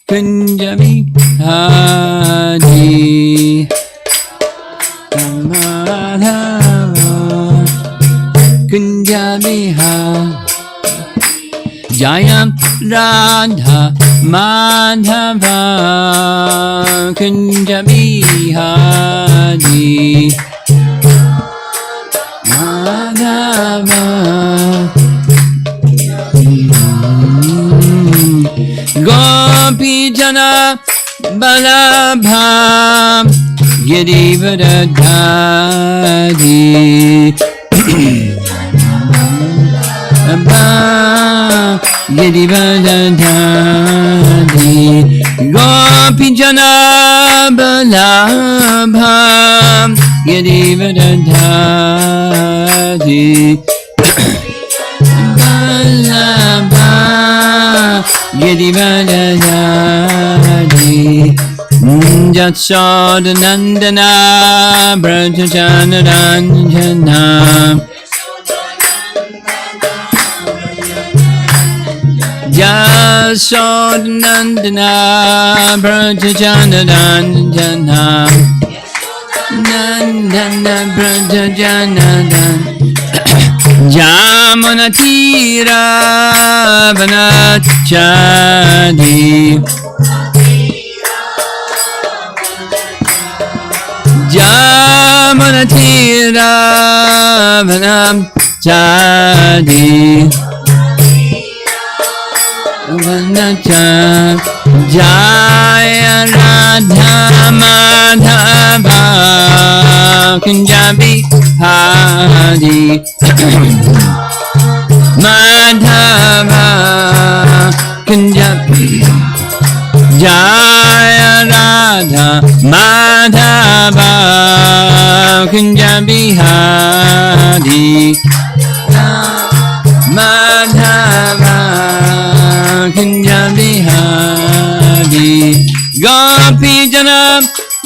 Kunjabi Hadi Madhava Kunjabi Hadi Jayam Radha Madhava Kunjabi Hadi Madhava Gopi Jana Balabha Girivadadhari Girivadadhari Gopi Jana Balabha Girivadadhari Balabha Girivadadhari Jasodanandana Brajajanaranjana Jasodanandana Brajajanaranjana Nandana Brajajanaran Jamunatira Vanachadi Jamunatira Vanachadi Vanachadi Jaya Radha Madhava Kunjabi Hadi Madhava Kunjabi Jaya Radha Madhava Kunjabi Hadi Madhava Kunjabi Hadi Gopi Jana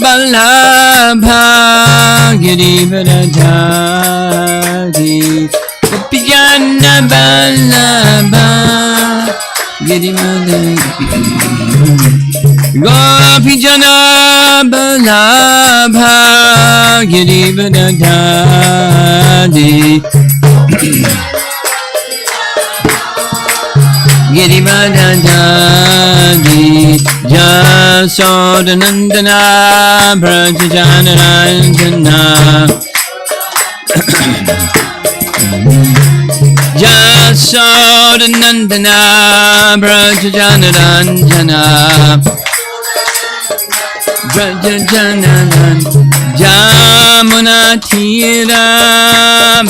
Balabha Girivadadhari Gopi Jana Balabha Girivadadhari Gopi Jana Balabha Girivadadhari Girivadadhari Jasodanandana Brajajanaranjana Jasodanandana Brajajanaranjana Brajajanaran Jamunatira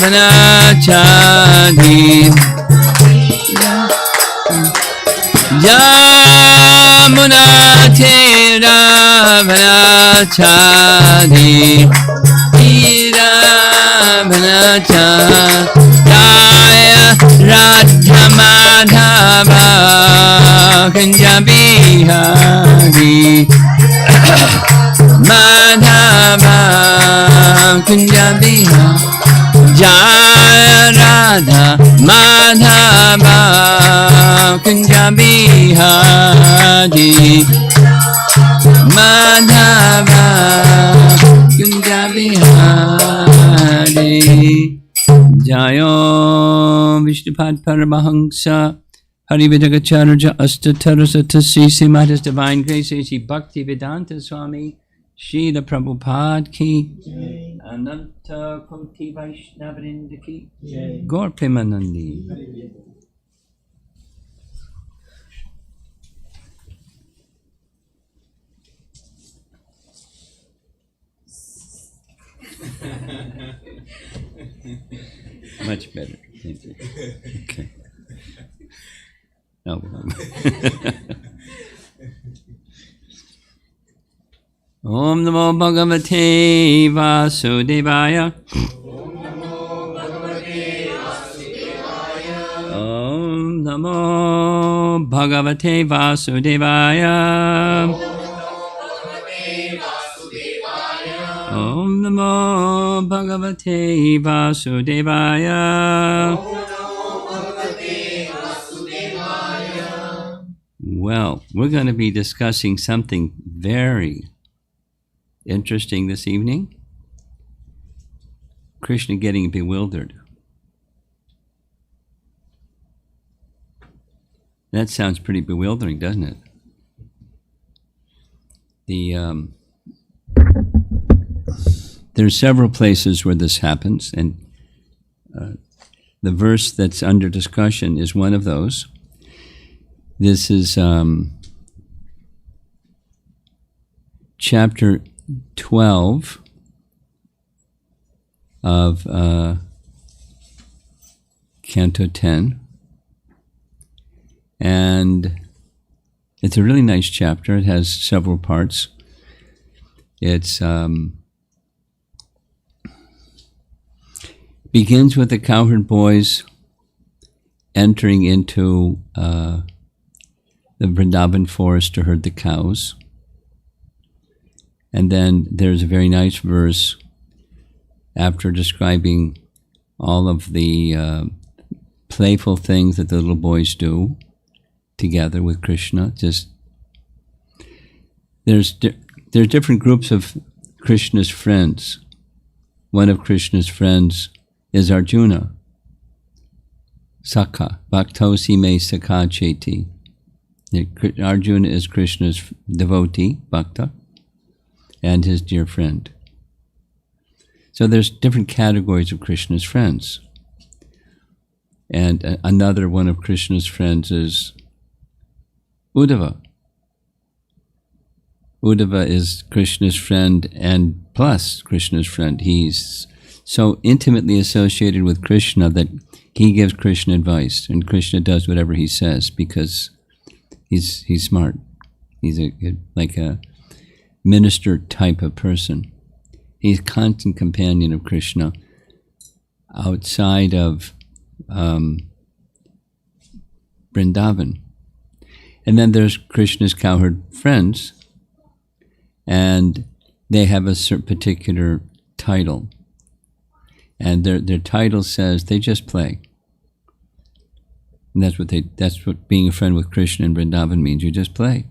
Vanachadi Jamunatira Vanachadi Tira Vanachadi Jaya Radha Madhava Kunjabi Hadi Madhava Kunjabi Hadi Jaya Radha Madhava Kunjabi Hadi Madhava Kunjabi Hadi Jayo Vishnupad Paramahansa Harivedagacharya Astatarasatasi Srimadha's Divine Grace A.C. Bhakti Vedanta Swami Srila Prabhupada Ki Ananta Koti Vaishnavrinda Ki Gaur Premanandi. Much better. Thank you. Okay. No problem. Om Namo Bhagavate Vasudevaya. Om Namo Bhagavate Vasudevaya. Om Namo Bhagavate Vasudevaya. Well, we're going to be discussing something very interesting this evening. Krishna getting bewildered. That sounds pretty bewildering, doesn't it? There's several places where this happens, and the verse that's under discussion is one of those. This is chapter 12 of Canto 10. And it's a really nice chapter. It has several parts. It's begins with the cowherd boys entering into the Vrindavan forest to herd the cows. And then there's a very nice verse after describing all of the playful things that the little boys do together with Krishna. Just there's different groups of Krishna's friends. One of Krishna's friends is Arjuna. Sakha, Bhaktosi me Sakha Cheti. Arjuna is Krishna's devotee, Bhakta, and his dear friend. So there's different categories of Krishna's friends. And another one of Krishna's friends is Uddhava. Uddhava is Krishna's friend and plus Krishna's friend. He's so intimately associated with Krishna that he gives Krishna advice, and Krishna does whatever he says because he's smart. He's like a minister type of person. He's a constant companion of Krishna outside of Vrindavan. And then there's Krishna's cowherd friends, and they have a certain particular title. And their title says they just play. And that's what being a friend with Krishna in Vrindavan means. You just play.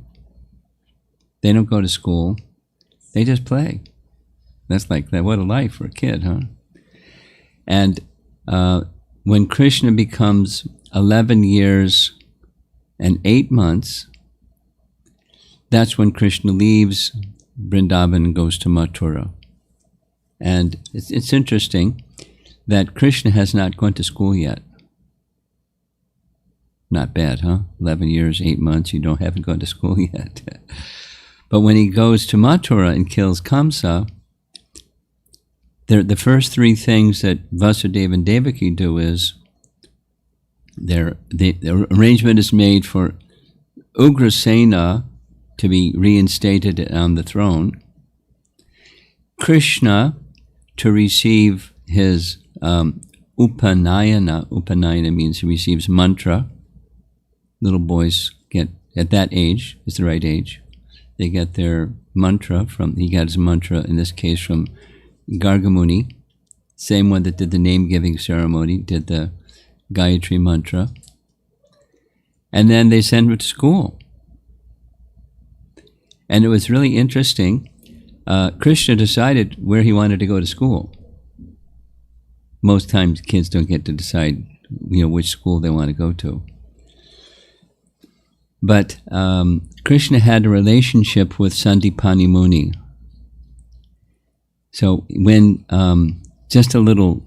They don't go to school. They just play. That's like that. What a life for a kid, huh? And when Krishna becomes 11 years and 8 months, that's when Krishna leaves Vrindavan and goes to Mathura. And it's interesting that Krishna has not gone to school yet. Not bad, huh? 11 years, 8 months, you haven't gone to school yet. But when he goes to Mathura and kills Kamsa, the first three things that Vasudeva and Devaki do is the arrangement is made for Ugrasena to be reinstated on the throne, Krishna to receive his upanayana. Upanayana means he receives mantra. Little boys get, at that age, it's the right age, they get their mantra he got his mantra, in this case, from Gargamuni, same one that did the name-giving ceremony, did the Gayatri mantra. And then they send him to school. And it was really interesting. Krishna decided where he wanted to go to school. Most times kids don't get to decide, which school they want to go to. But Krishna had a relationship with Sandipani Muni. So when, just a little,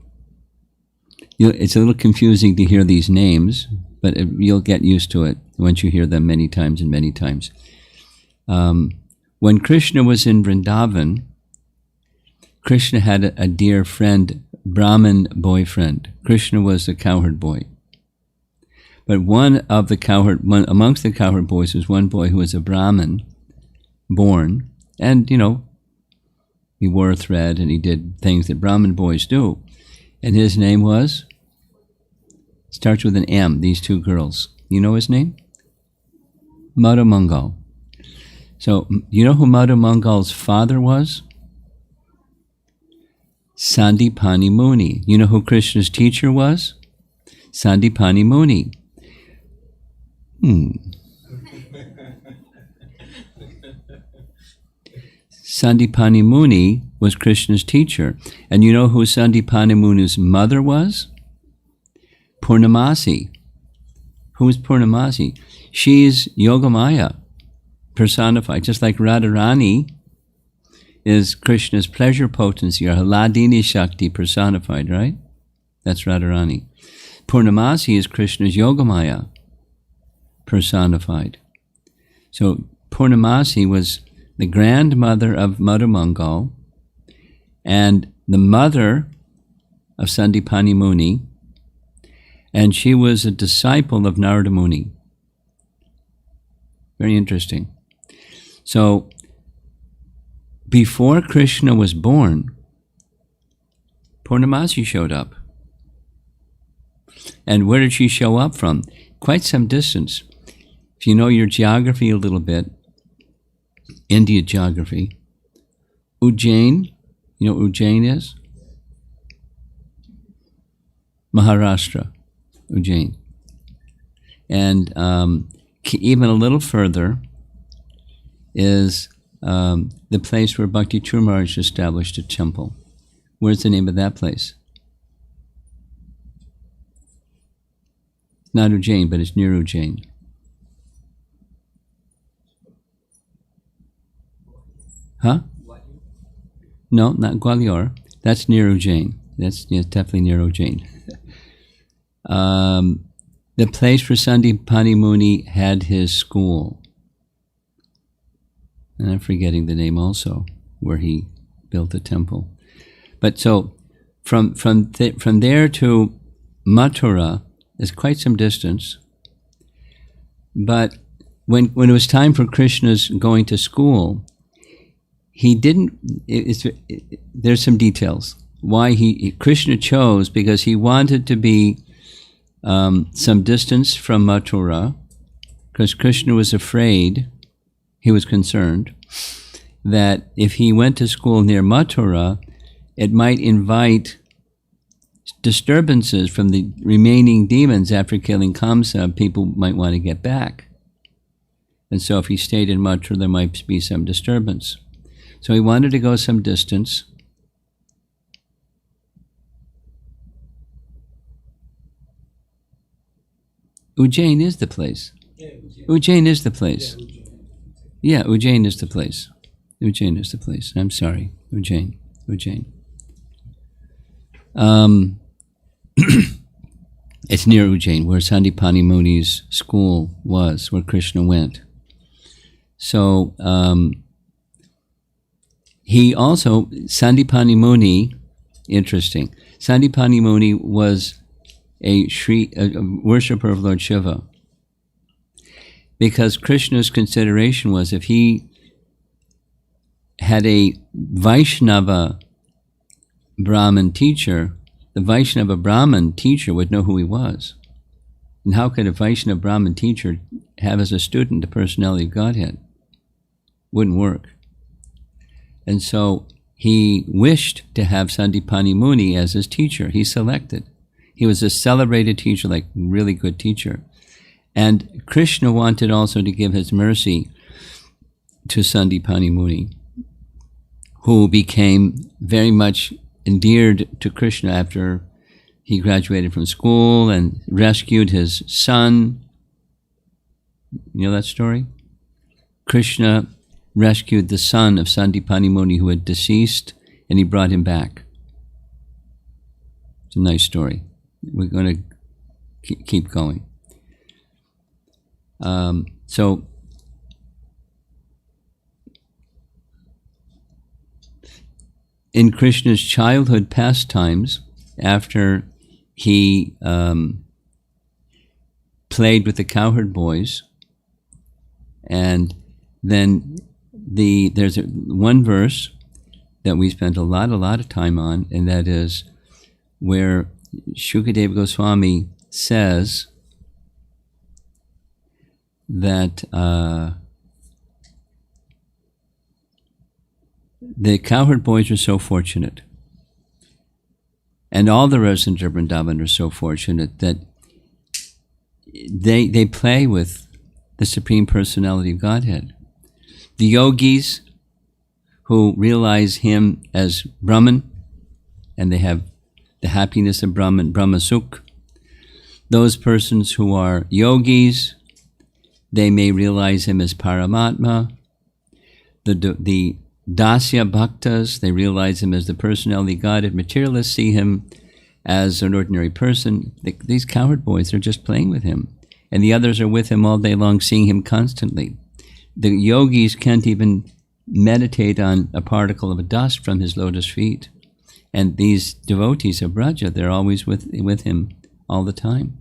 it's a little confusing to hear these names, but you'll get used to it once you hear them many times and many times. When Krishna was in Vrindavan, Krishna had a dear friend, Brahmin boyfriend. Krishna was a cowherd boy. But amongst the cowherd boys was one boy who was a Brahmin, born, and, he wore a thread and he did things that Brahmin boys do. And his name starts with an M, these two girls. You know his name? Madhu Mangal. So, you know who Madhu Mangal's father was? Sandipani Muni. You know who Krishna's teacher was? Sandipani Muni. Sandipani Muni was Krishna's teacher. And you know who Sandipani Muni's mother was? Purnamasi. Who is Purnamasi? She's Yogamaya personified, just like Radharani is Krishna's pleasure potency, or Hladini Shakti personified, right? That's Radharani. Purnamasi is Krishna's Yogamaya personified. So Purnamasi was the grandmother of Madhumangal and the mother of Sandipani Muni, and she was a disciple of Narada Muni. Very interesting. So, before Krishna was born, Purnamasi showed up. And where did she show up from? Quite some distance. If you know your geography a little bit, India geography, Ujjain, you know what Ujjain is? Maharashtra, Ujjain. And even a little further is the place where Bhakti Maharaj established a temple. Where's the name of that place? Not Ujjain, but it's near Ujjain. Huh? No, not Gwalior. That's near Ujjain. That's definitely near Ujjain. The place where Sandipani Muni had his school. And I'm forgetting the name also, where he built a temple. But so, from there to Mathura is quite some distance. But when it was time for Krishna's going to school, he didn't. There's some details why Krishna chose, because he wanted to be some distance from Mathura, because Krishna was afraid. He was concerned that if he went to school near Mathura, it might invite disturbances from the remaining demons after killing Kamsa. People might want to get back. And so if he stayed in Mathura, there might be some disturbance. So he wanted to go some distance. Ujjain is the place. Ujjain is the place. Yeah, Ujjain is the place. Ujjain is the place. I'm sorry. Ujjain. It's near Ujjain, where Sandipani Muni's school was, where Krishna went. So he also, Sandipani Muni, interesting. Sandipani Muni was a worshipper of Lord Shiva. Because Krishna's consideration was, if he had a Vaishnava Brahmin teacher, the Vaishnava Brahmin teacher would know who he was. And how could a Vaishnava Brahmin teacher have as a student the personality of Godhead? Wouldn't work. And so he wished to have Sandipani Muni as his teacher. He selected. He was a celebrated teacher, like really good teacher. And Krishna wanted also to give his mercy to Sandipani Muni, who became very much endeared to Krishna after he graduated from school and rescued his son. You know that story? Krishna rescued the son of Sandipani Muni who had deceased, and he brought him back. It's a nice story. We're going to keep going. So in Krishna's childhood pastimes, after he played with the cowherd boys, and then there's one verse that we spent a lot of time on, and that is where Shukadeva Goswami says that the cowherd boys are so fortunate, and all the residents of Vrindavan are so fortunate that they play with the Supreme Personality of Godhead. The yogis who realize him as Brahman, and they have the happiness of Brahman, Brahma Sukh. Those persons who are yogis, they may realize him as Paramatma. The Dasya Bhaktas, they realize him as the personality of Godhead. Materialists see him as an ordinary person. These cowherd boys are just playing with him. And the others are with him all day long, seeing him constantly. The yogis can't even meditate on a particle of dust from his lotus feet. And these devotees of Braja, they're always with him all the time.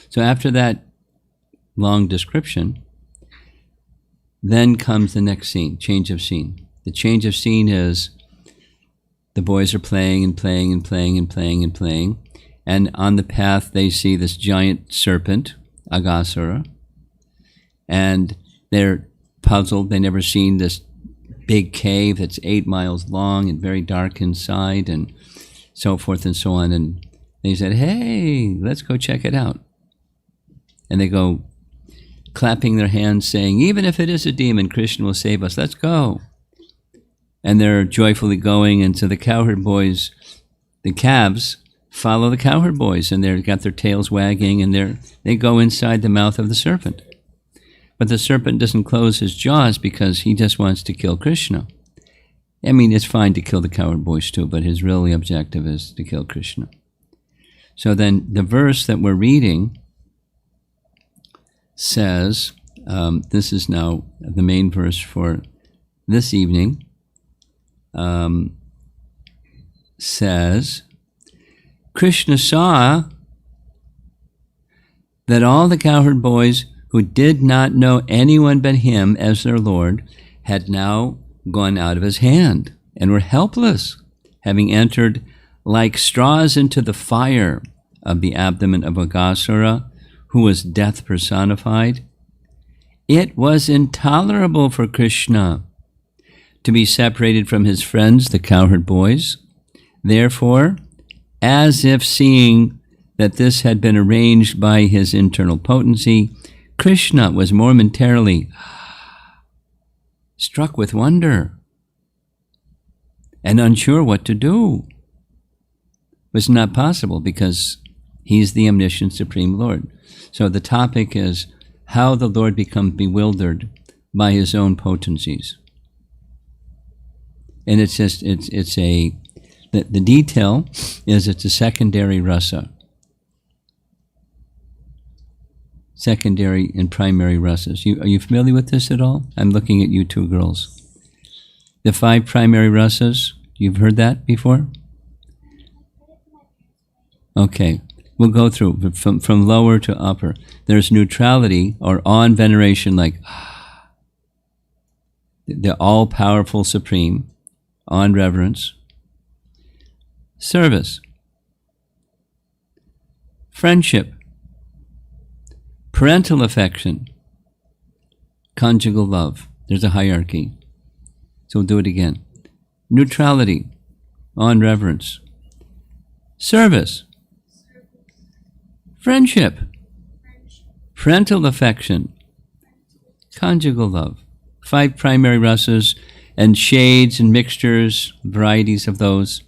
So after that long description, then comes the next scene, change of scene. The change of scene is the boys are playing and playing and playing and playing and playing. And on the path, they see this giant serpent, Aghasura. And they're puzzled. They've never seen this big cave that's 8 miles long and very dark inside and so forth and so on. And they said, hey, let's go check it out. And they go clapping their hands saying, even if it is a demon, Krishna will save us. Let's go. And they're joyfully going. And so the cowherd boys, the calves, follow the cowherd boys. And they've got their tails wagging. And they go inside the mouth of the serpent. But the serpent doesn't close his jaws because he just wants to kill Krishna. I mean, it's fine to kill the cowherd boys too, but his really objective is to kill Krishna. So then the verse that we're reading says, this is now the main verse for this evening, says, Krishna saw that all the cowherd boys who did not know anyone but him as their Lord had now gone out of his hand and were helpless, having entered like straws into the fire of the abdomen of Aghasura, who was death personified. It was intolerable for Krishna to be separated from his friends, the cowherd boys. Therefore, as if seeing that this had been arranged by his internal potency, Krishna was momentarily struck with wonder and unsure what to do. It was not possible because he's the omniscient Supreme Lord. So the topic is how the Lord becomes bewildered by his own potencies. And it's just, the detail is it's a secondary rasa. Secondary and primary rasas. Are you familiar with this at all? I'm looking at you two girls. The 5 primary rasas, you've heard that before? Okay, we'll go through from lower to upper. There's neutrality or awe and veneration, like the all-powerful Supreme, awe and reverence. Service. Friendship. Parental affection, conjugal love. There's a hierarchy. So we'll do it again. Neutrality, awe and reverence. Service, friendship, parental affection, conjugal love. 5 primary rasas and shades and mixtures, varieties of those.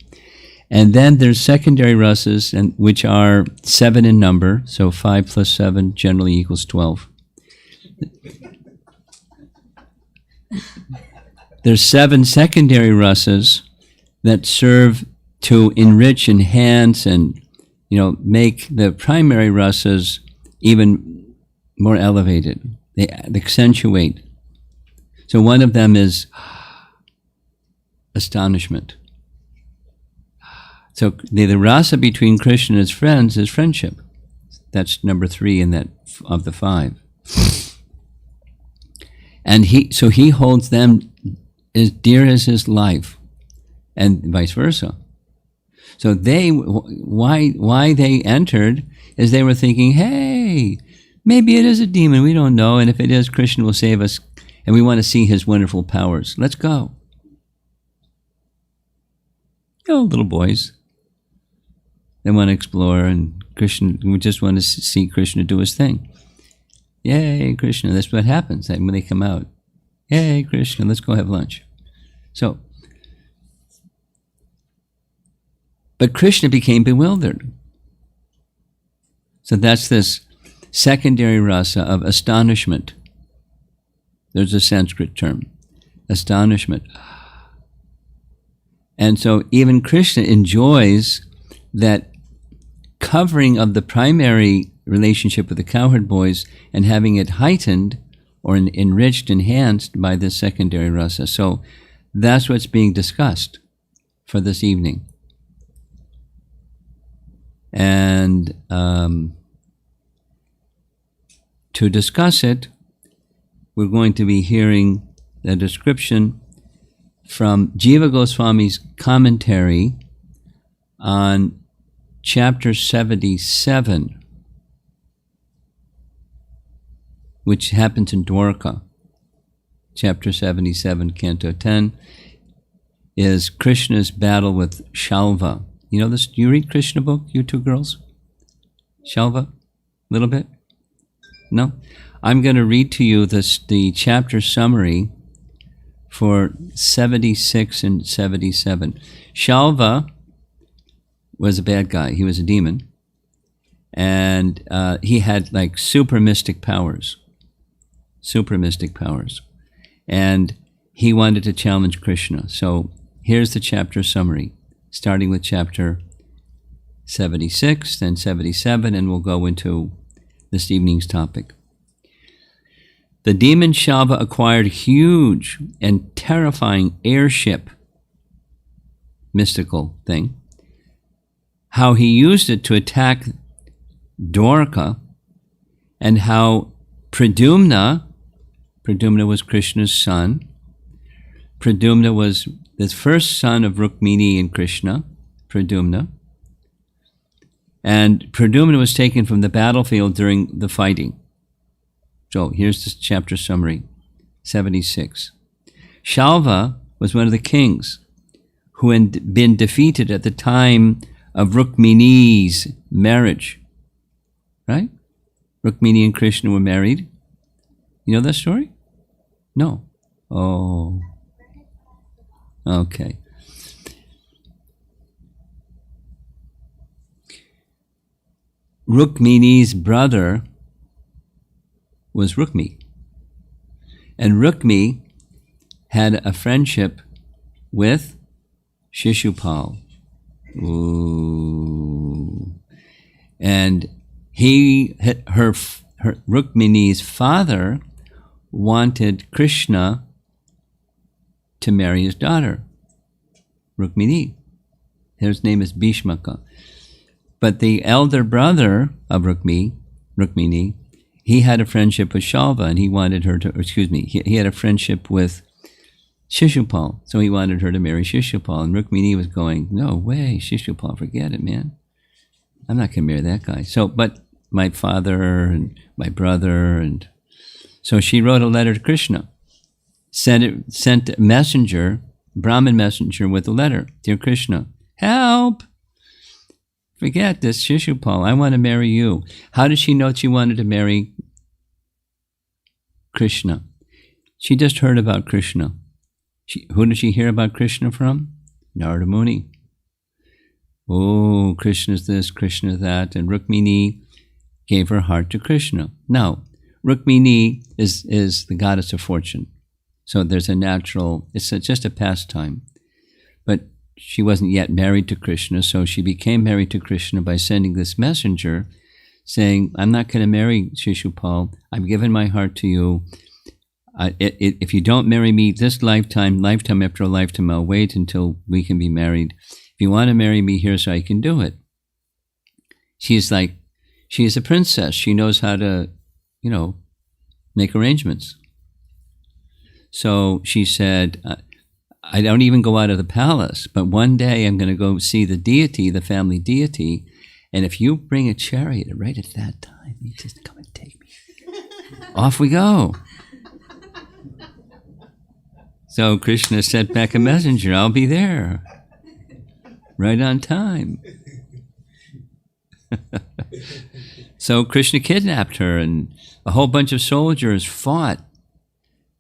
And then there's secondary rasas, which are 7 in number, so 5 plus 7 generally equals 12. There's 7 secondary rasas that serve to enrich, enhance, and make the primary rasas even more elevated. They accentuate. So one of them is astonishment. So the rasa between Krishna and his friends is friendship. That's number 3 in that of the 5. And he holds them as dear as his life, and vice versa. So why they entered is they were thinking, hey, maybe it is a demon, we don't know, and if it is, Krishna will save us, and we want to see his wonderful powers. Let's go. Little boys. They want to explore, and we just want to see Krishna do his thing. Yay, Krishna. That's what happens when they come out. Yay, Krishna, let's go have lunch. So, but Krishna became bewildered. So that's this secondary rasa of astonishment. There's a Sanskrit term, astonishment. And so even Krishna enjoys that covering of the primary relationship with the cowherd boys and having it heightened or enriched, enhanced by this secondary rasa. So that's what's being discussed for this evening. And to discuss it, we're going to be hearing a description from Jiva Goswami's commentary on chapter 77, which happens in Dwarka. Chapter 77, Canto 10, is Krishna's battle with Shalva. You know this? Do you read Krishna book, you two girls? Shalva? A little bit? No? I'm going to read to you the chapter summary for 76 and 77. Shalva was a bad guy. He was a demon. And he had like super mystic powers. Super mystic powers. And he wanted to challenge Krishna. So here's the chapter summary, starting with chapter 76, then 77, and we'll go into this evening's topic. The demon Shalva acquired a huge and terrifying airship, mystical thing. How he used it to attack Dwarka, and how Pradyumna was Krishna's son. Pradyumna was the first son of Rukmini and Krishna, Pradyumna. And Pradyumna was taken from the battlefield during the fighting. So here's the chapter summary, 76. Shalva was one of the kings who had been defeated at the time of Rukmini's marriage. Right? Rukmini and Krishna were married. You know that story? No. Oh. Okay. Rukmini's brother was Rukmi. And Rukmi had a friendship with Shishupal. Ooh. And her Rukmini's father wanted Krishna to marry his daughter, Rukmini. His name is Bhishmaka. But the elder brother of Rukmini, he had a friendship with Shalva, and he wanted her to, he had a friendship with Shishupal, so he wanted her to marry Shishupal. And Rukmini was going, no way, Shishupal, forget it, man. I'm not going to marry that guy. So, but my father and my brother, and so she wrote a letter to Krishna, sent a messenger, Brahmin messenger, with a letter. Dear Krishna, help! Forget this Shishupal. I want to marry you. How did she know she wanted to marry Krishna? She just heard about Krishna. Who did she hear about Krishna from? Narada Muni. Oh, Krishna's this, Krishna that, and Rukmini gave her heart to Krishna. Now, Rukmini is the goddess of fortune. So there's a natural, it's just a pastime. But she wasn't yet married to Krishna, so she became married to Krishna by sending this messenger saying, I'm not going to marry Shishupal. I've given my heart to you. If you don't marry me this lifetime after a lifetime, I'll wait until we can be married. If you want to marry me, here's how you can do it. She's a princess. She knows how to, make arrangements. So she said, I don't even go out of the palace, but one day I'm going to go see the deity, the family deity, and if you bring a chariot right at that time, you just come and take me. Off we go. So Krishna sent back a messenger, I'll be there. Right on time. So Krishna kidnapped her, and A whole bunch of soldiers fought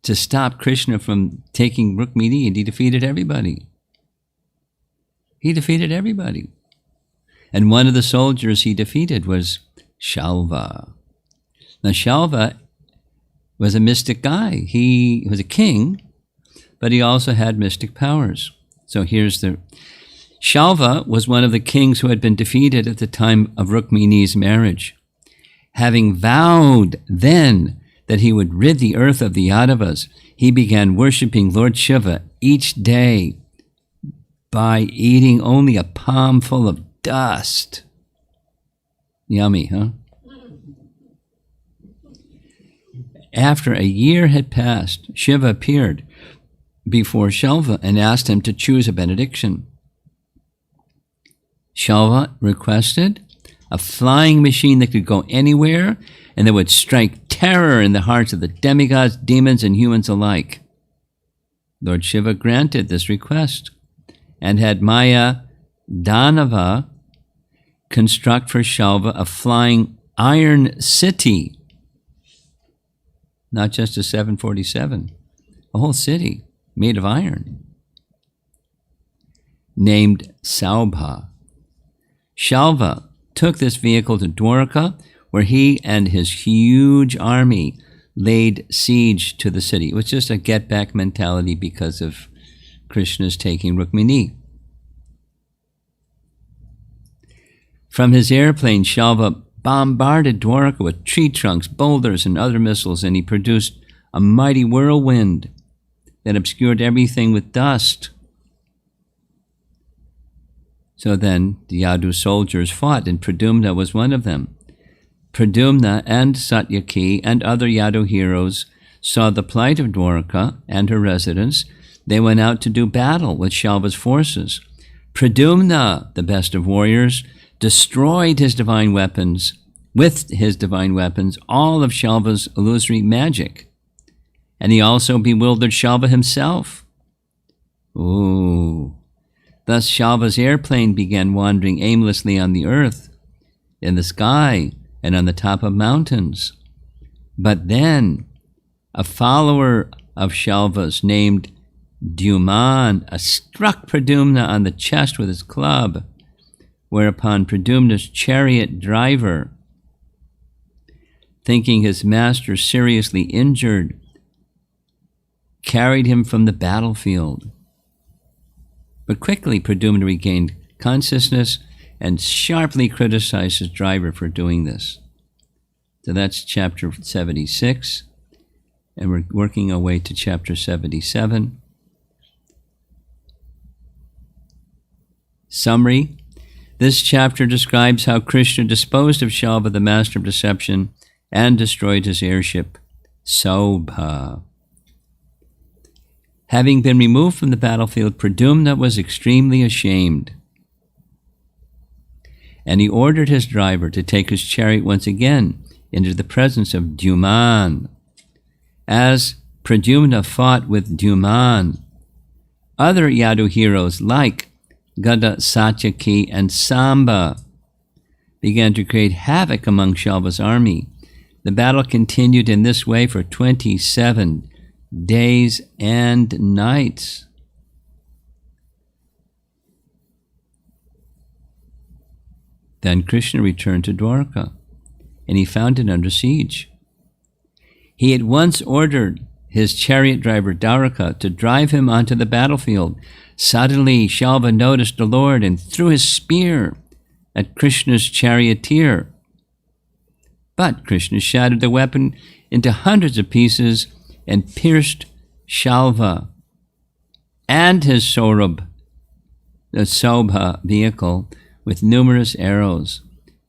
to stop Krishna from taking Rukmini, and he defeated everybody. He defeated everybody. And one of the soldiers he defeated was Shalva. Now, Shalva was a mystic guy. He was a king, but he also had mystic powers. So here's the... Shalva was one of the kings who had been defeated at the time of Rukmini's marriage. Having vowed then that he would rid the earth of the Yadavas, he began worshipping Lord Shiva each day by eating only a palmful of dust. Yummy, huh? After a year had passed, Shiva appeared before Shalva and asked him to choose a benediction. Shalva requested a flying machine that could go anywhere and that would strike terror in the hearts of the demigods, demons, and humans alike. Lord Shiva granted this request and had Maya Danava construct for Shalva a flying iron city, not just a 747, a whole city made of iron, named Saubha. Shalva took this vehicle to Dwarka, where he and his huge army laid siege to the city. It was just a get-back mentality because of Krishna's taking Rukmini. From his airplane, Shalva bombarded Dwarka with tree trunks, boulders, and other missiles, and he produced a mighty whirlwind that obscured everything with dust. So then the Yadu soldiers fought, and Pradyumna was one of them. Pradyumna and Satyaki and other Yadu heroes saw the plight of Dwarka and her residents. They went out to do battle with Shalva's forces. Pradyumna, the best of warriors, destroyed his divine weapons, with his divine weapons, all of Shalva's illusory magic. And he also bewildered Shalva himself. Ooh. Thus Shalva's airplane began wandering aimlessly on the earth, in the sky, and on the top of mountains. But then a follower of Shalva's named Dyuman struck Pradyumna on the chest with his club, whereupon Pradyumna's chariot driver, thinking his master seriously injured, carried him from the battlefield. But quickly Pradyumna regained consciousness and sharply criticized his driver for doing this. So that's chapter 76, and we're working our way to chapter 77. Summary. This chapter describes how Krishna disposed of Shalva, the master of deception, and destroyed his airship, Saubha. Having been removed from the battlefield, Pradyumna was extremely ashamed, and he ordered his driver to take his chariot once again into the presence of Dyuman. As Pradyumna fought with Dyuman, other Yadu heroes like Gada, Satyaki, and Samba began to create havoc among Shalva's army. The battle continued in this way for 27 days and nights. Then Krishna returned to Dwarka, and he found it under siege. He at once ordered his chariot driver Dwaraka to drive him onto the battlefield. Suddenly Shalva noticed the Lord and threw his spear at Krishna's charioteer. But Krishna shattered the weapon into hundreds of pieces and pierced Shalva and his Saurabh, the Saubha vehicle, with numerous arrows.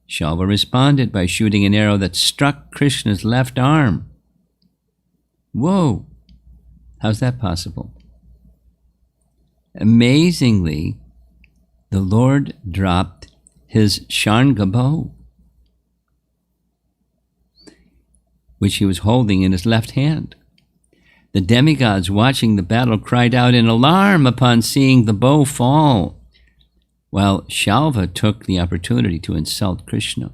Shalva responded by shooting an arrow that struck Krishna's left arm. Whoa! How's that possible? Amazingly, the Lord dropped his Sharnga bow, which he was holding in his left hand. The demigods watching the battle cried out in alarm upon seeing the bow fall, while Shalva took the opportunity to insult Krishna.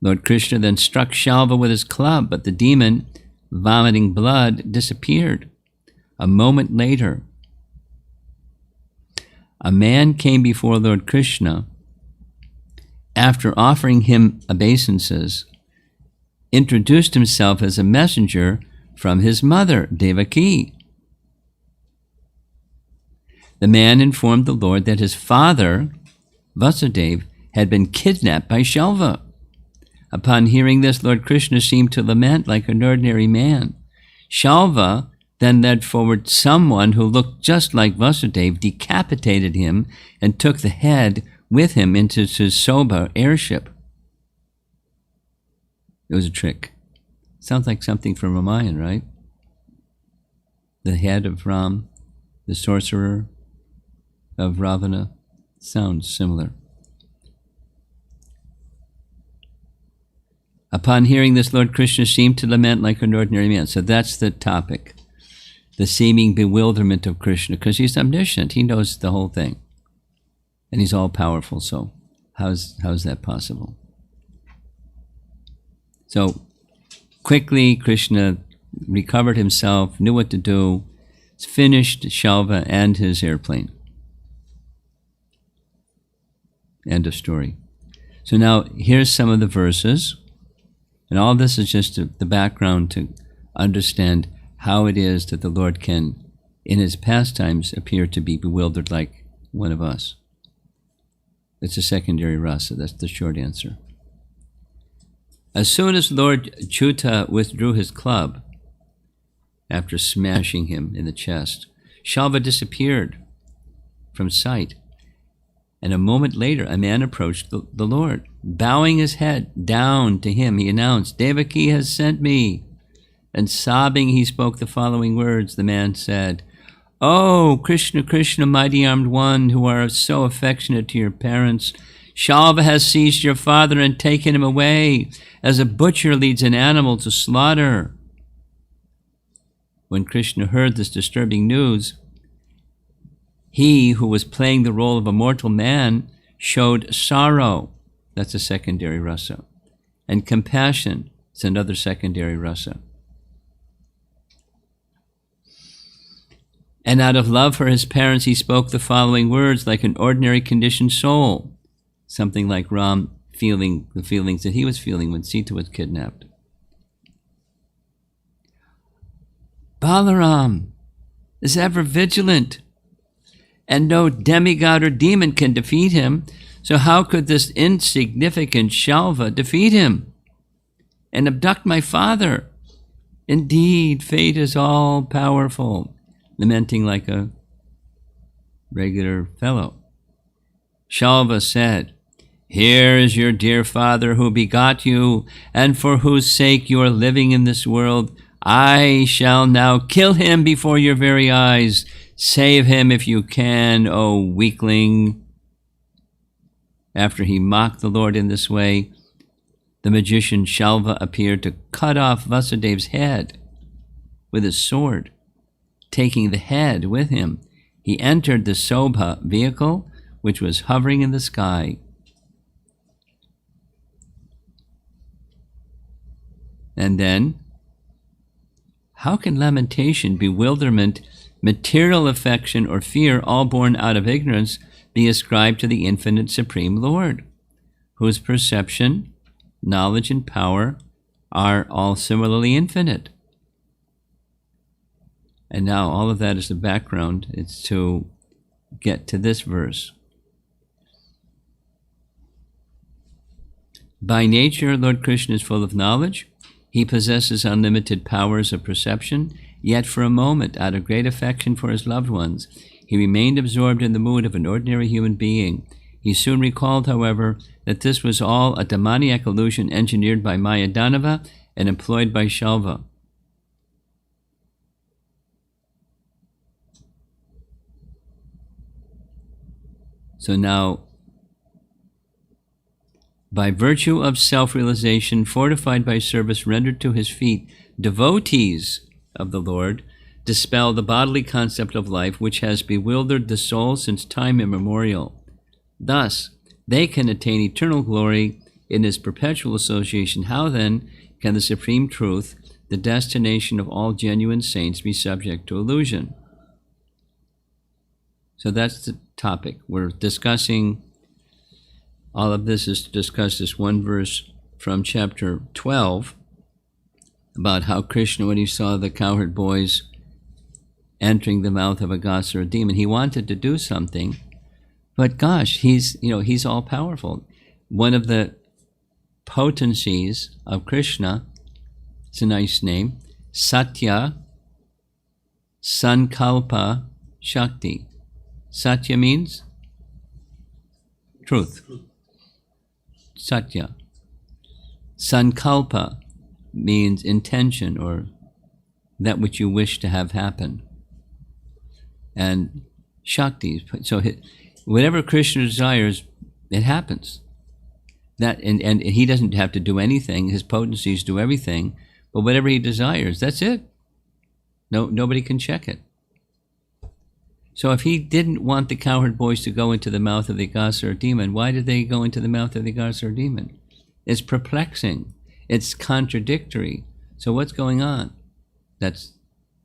Lord Krishna then struck Shalva with his club, but the demon, vomiting blood, disappeared. A moment later, a man came before Lord Krishna after offering him obeisances, introduced himself as a messenger from his mother, Devaki. The man informed the Lord that his father, Vasudeva, had been kidnapped by Shalva. Upon hearing this, Lord Krishna seemed to lament like an ordinary man. Shalva then led forward someone who looked just like Vasudeva, decapitated him, and took the head with him into his Sobha airship. It was a trick. Sounds like something from Ramayana, right? The head of Ram, the sorcerer of Ravana, sounds similar. Upon hearing this, Lord Krishna seemed to lament like an ordinary man. So that's the topic, the seeming bewilderment of Krishna, because he's omniscient. He knows the whole thing. And he's all-powerful, so how's that possible? So quickly, Krishna recovered himself, knew what to do, finished Shalva and his airplane. End of story. So now here's some of the verses. And all this is just the background to understand how it is that the Lord can, in his pastimes, appear to be bewildered like one of us. It's a secondary rasa. That's the short answer. As soon as Lord Chuta withdrew his club, after smashing him in the chest, Shalva disappeared from sight. And a moment later, a man approached the Lord. Bowing his head down to him, he announced, "Devaki has sent me." And sobbing, he spoke the following words. The man said, "Oh, Krishna, Krishna, mighty armed one, who are so affectionate to your parents, Shalva has seized your father and taken him away, as a butcher leads an animal to slaughter." When Krishna heard this disturbing news, he who was playing the role of a mortal man showed sorrow. That's a secondary rasa. And compassion is another secondary rasa. And out of love for his parents, he spoke the following words like an ordinary conditioned soul. Something like Ram feeling the feelings that he was feeling when Sita was kidnapped. Balaram is ever vigilant, and no demigod or demon can defeat him. So how could this insignificant Shalva defeat him and abduct my father? Indeed, fate is all-powerful. Lamenting like a regular fellow. Shalva said, "Here is your dear father who begot you, and for whose sake you are living in this world. I shall now kill him before your very eyes. Save him if you can, O weakling." After he mocked the Lord in this way, the magician Shalva appeared to cut off Vasudeva's head with his sword. Taking the head with him, he entered the Sobha vehicle, which was hovering in the sky. And then, how can lamentation, bewilderment, material affection, or fear, all born out of ignorance, be ascribed to the infinite Supreme Lord, whose perception, knowledge, and power are all similarly infinite? And now all of that is the background. It's to get to this verse. By nature, Lord Krishna is full of knowledge. He possesses unlimited powers of perception, yet for a moment, out of great affection for his loved ones, he remained absorbed in the mood of an ordinary human being. He soon recalled, however, that this was all a demoniac illusion engineered by Mayadanava and employed by Shalva. So now, by virtue of self-realization, fortified by service rendered to his feet, devotees of the Lord dispel the bodily concept of life, which has bewildered the soul since time immemorial. Thus, they can attain eternal glory in his perpetual association, how then can the supreme truth, the destination of all genuine saints, be subject to illusion? So that's the topic. We're discussing, all of this is to discuss this one verse from chapter 12 about how Krishna, when he saw the cowherd boys entering the mouth of a goddess or a demon, he wanted to do something, but gosh, he's all powerful. One of the potencies of Krishna, it's a nice name, Satya Sankalpa Shakti. Satya means truth. Satya. Sankalpa means intention, or that which you wish to have happen. And Shakti, so whatever Krishna desires, it happens. That and he doesn't have to do anything. His potencies do everything, but whatever he desires, that's it. Nobody can check it. So if he didn't want the cowherd boys to go into the mouth of the goddess demon, why did they go into the mouth of the goddess demon? It's perplexing. It's contradictory. So what's going on? That's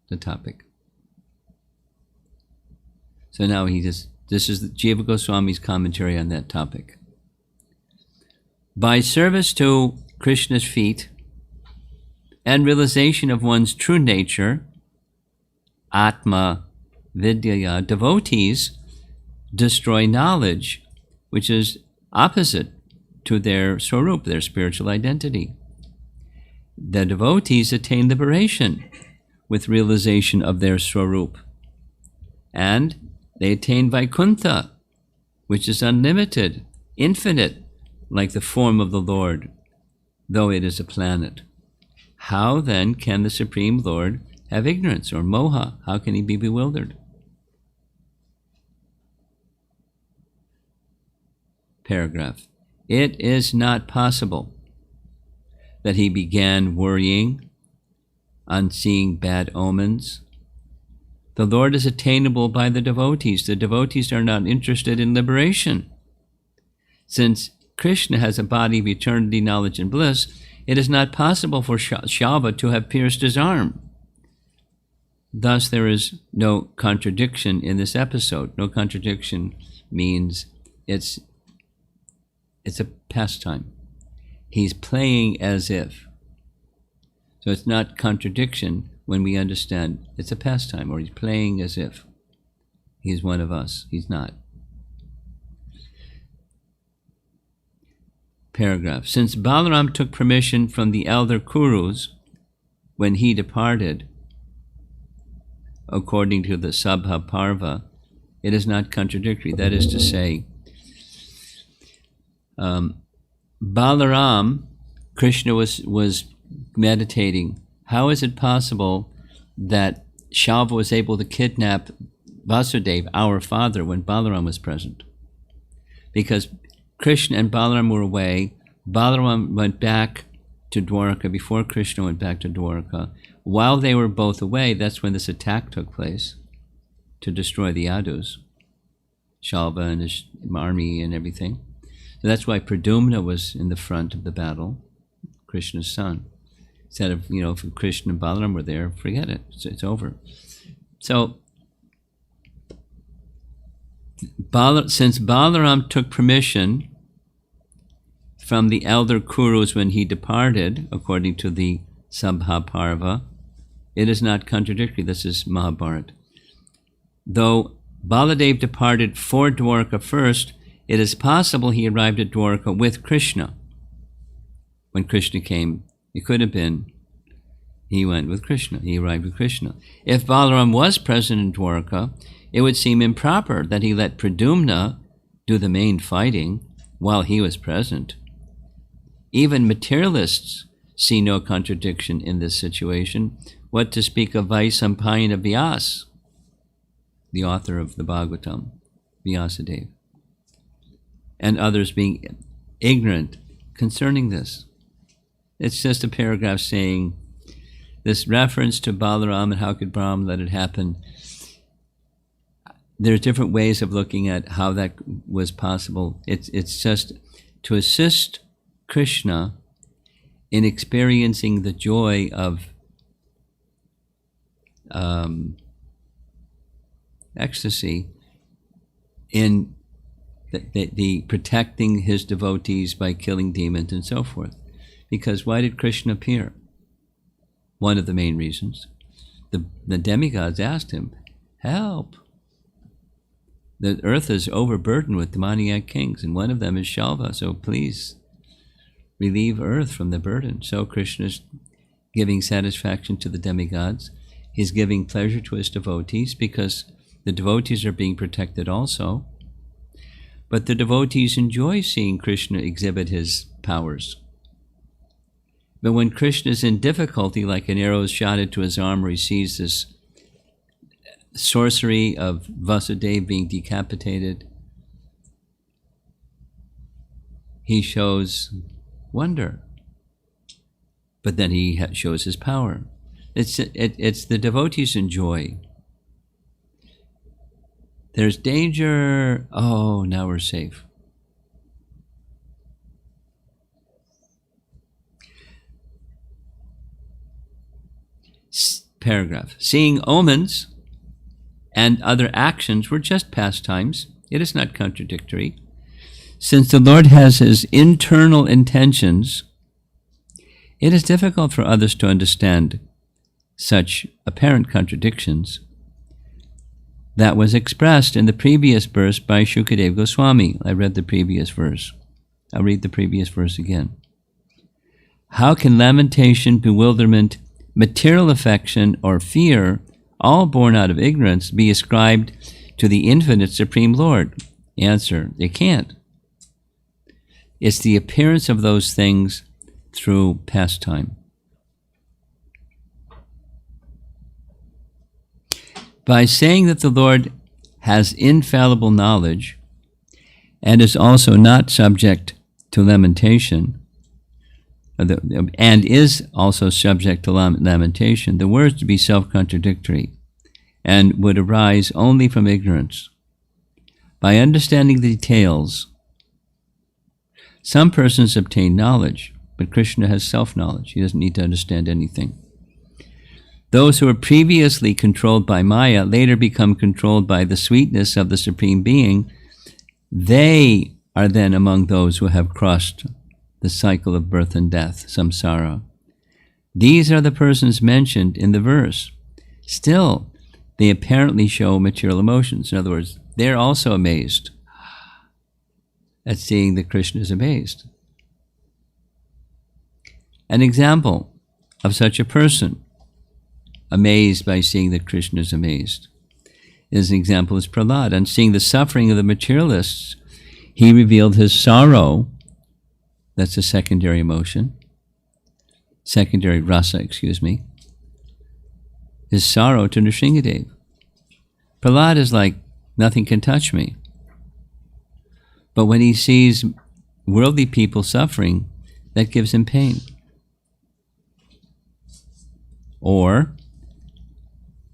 the topic. So now this is Jiva Goswami's commentary on that topic. By service to Krishna's feet and realization of one's true nature, Atma Vidyaya, devotees destroy knowledge, which is opposite to their swarup, their spiritual identity. The devotees attain liberation with realization of their swarup, and they attain Vaikuntha, which is unlimited, infinite, like the form of the Lord, though it is a planet. How then can the Supreme Lord have ignorance or moha? How can he be bewildered? Paragraph. It is not possible that he began worrying on seeing bad omens. The Lord is attainable by the devotees. The devotees are not interested in liberation. Since Krishna has a body of eternity, knowledge, and bliss, it is not possible for Shalva to have pierced his arm. Thus, there is no contradiction in this episode. No contradiction means it's a pastime. He's playing as if. So it's not contradiction when we understand it's a pastime, or he's playing as if he's one of us. He's not. Paragraph. Since Balaram took permission from the elder Kurus when he departed, according to the Sabha Parva, it is not contradictory. That is to say, Balaram, Krishna was meditating. How is it possible that Shalva was able to kidnap Vasudeva, our father, when Balaram was present? Because Krishna and Balaram were away. Balaram went back to Dwarka before Krishna went back to Dwarka. While they were both away, that's when this attack took place to destroy the Yadus, Shalva and his army and everything. So that's why Pradyumna was in the front of the battle, Krishna's son. Instead of, if Krishna and Balaram were there, forget it. It's over. So, since Balaram took permission from the elder Kurus when he departed, according to the Sabha Parva, it is not contradictory. This is Mahabharata. Though Baladev departed for Dwarka first, it is possible he arrived at Dwarka with Krishna. When Krishna came, it could have been he went with Krishna. He arrived with Krishna. If Balaram was present in Dwarka, it would seem improper that he let Pradyumna do the main fighting while he was present. Even materialists see no contradiction in this situation. What to speak of Vaisampayana Vyas, the author of the Bhagavatam, Vyasadeva, and others being ignorant concerning this. It's just a paragraph saying this reference to Balaram and how could Brahm let it happen. There's different ways of looking at how that was possible. It's just to assist Krishna in experiencing the joy of ecstasy in the protecting his devotees by killing demons and so forth. Because why did Krishna appear? One of the main reasons. The demigods asked him, help. The earth is overburdened with demoniac kings, and one of them is Shalva, so please relieve earth from the burden. So Krishna is giving satisfaction to the demigods. He's giving pleasure to his devotees because the devotees are being protected also. But the devotees enjoy seeing Krishna exhibit his powers. But when Krishna is in difficulty, like an arrow is shot into his arm, where he sees this sorcery of Vasudeva being decapitated, he shows wonder. But then he shows his power. It's the devotees enjoy. There's danger. Oh, now we're safe. Paragraph. Seeing omens and other actions were just pastimes. It is not contradictory. Since the Lord has his internal intentions, it is difficult for others to understand such apparent contradictions. That was expressed in the previous verse by Shukadeva Goswami. I read the previous verse. I'll read the previous verse again. How can lamentation, bewilderment, material affection, or fear, all born out of ignorance, be ascribed to the infinite Supreme Lord? Answer, they can't. It's the appearance of those things through pastime. By saying that the Lord has infallible knowledge and is also not subject to lamentation, and is also subject to lamentation, the words would be self-contradictory and would arise only from ignorance. By understanding the details, some persons obtain knowledge, but Krishna has self-knowledge. He doesn't need to understand anything. Those who were previously controlled by Maya later become controlled by the sweetness of the Supreme Being. They are then among those who have crossed the cycle of birth and death, samsara. These are the persons mentioned in the verse. Still, they apparently show material emotions. In other words, they're also amazed at seeing that Krishna is amazed. An example of such a person, amazed by seeing that Krishna is amazed, is an example is Prahlad. On seeing the suffering of the materialists, he revealed his sorrow. That's a secondary emotion. Secondary rasa, his sorrow to Nrsingadev. Prahlad is like, nothing can touch me. But when he sees worldly people suffering, that gives him pain. Or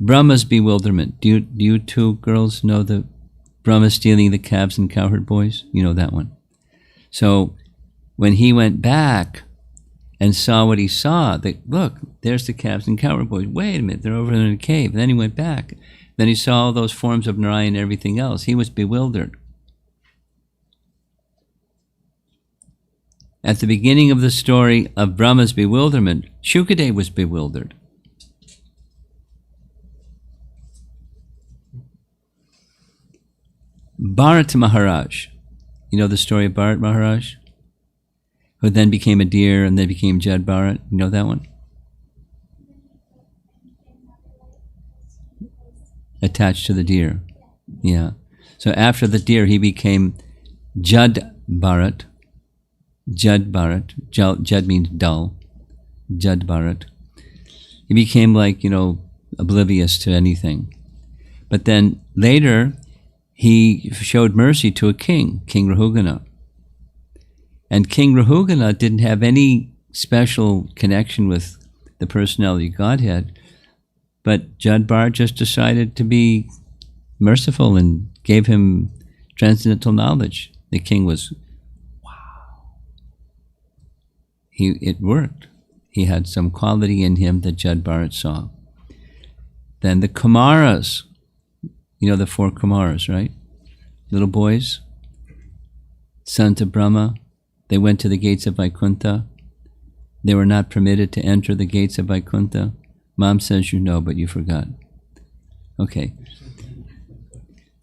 Brahma's bewilderment. Do you two girls know the Brahma stealing the calves and cowherd boys? You know that one. So when he went back and saw what he saw, that look, there's the calves and cowherd boys. Wait a minute, they're over in a cave. And then he went back. Then he saw all those forms of Narayan and everything else. He was bewildered. At the beginning of the story of Brahma's bewilderment, Shukadeva was bewildered. Bharat Maharaj, you know the story of Bharat Maharaj? Who then became a deer and then became Jad Bharat. You know that one? Attached to the deer. Yeah. So after the deer, he became Jad Bharat. Jad Bharat. Jad means dull. Jad Bharat. He became like, oblivious to anything. But then later, he showed mercy to a king, King Rahugana. And King Rahugana didn't have any special connection with the personality of Godhead, but Jad Bharat just decided to be merciful and gave him transcendental knowledge. The king was, wow. it worked. He had some quality in him that Jud Bharat saw. Then the Kumaras, the 4 Kumaras, right? Little boys, sons of Brahma, they went to the gates of Vaikuntha. They were not permitted to enter the gates of Vaikuntha. Mom says you know, but you forgot. Okay.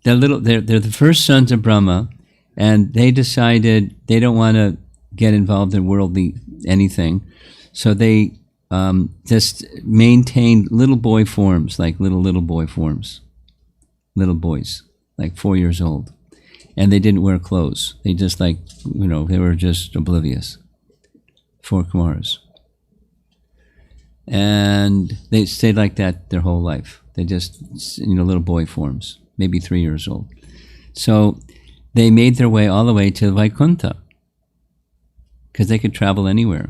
They're the first sons of Brahma, and they decided they don't want to get involved in worldly anything. So they just maintained little boy forms, like little boy forms. Little boys, like 4 years old. And they didn't wear clothes. They just they were just oblivious. 4 Kumaras. And they stayed like that their whole life. They just, little boy forms, maybe 3 years old. So they made their way all the way to Vaikuntha because they could travel anywhere.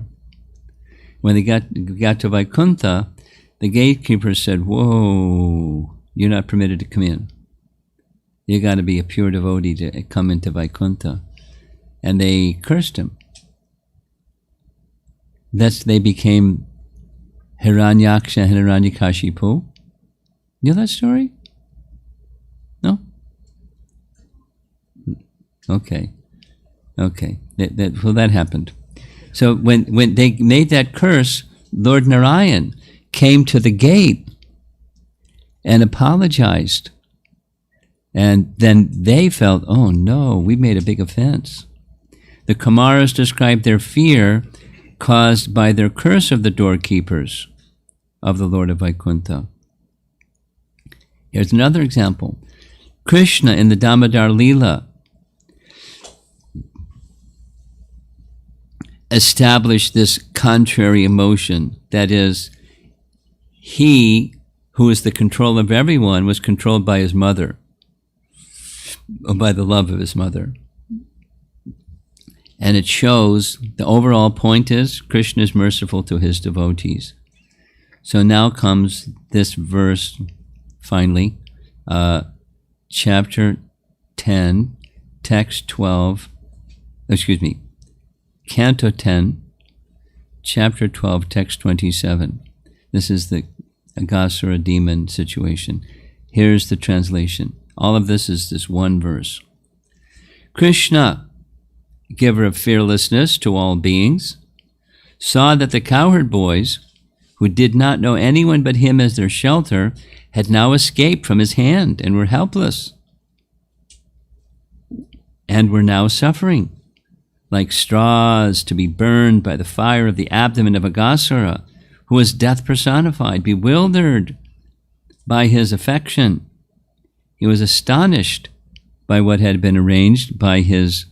When they got to Vaikuntha, the gatekeeper said, "Whoa, you're not permitted to come in. You got to be a pure devotee to come into Vaikuntha." And they cursed him. Thus they became Hiranyaksha and Hiranyakashipu. You know that story? No? Okay. Well, that happened. So when they made that curse, Lord Narayan came to the gate and apologized. And then they felt, oh no, we made a big offense. The Kumaras described their fear caused by their curse of the doorkeepers of the Lord of Vaikuntha. Here's another example. Krishna in the Damodar Leela established this contrary emotion. That is, he, who is the control of everyone, was controlled by his mother, or by the love of his mother. And it shows, the overall point is, Krishna is merciful to his devotees. So now comes this verse, finally, chapter 10, text 12, Canto 10, chapter 12, text 27. This is the Aghasura demon situation. Here's the translation. All of this is this one verse. Krishna, giver of fearlessness to all beings, saw that the cowherd boys, who did not know anyone but him as their shelter, had now escaped from his hand and were helpless, and were now suffering, like straws to be burned by the fire of the abdomen of Aghasura, who was death personified, bewildered by his affection. He was astonished by what had been arranged by his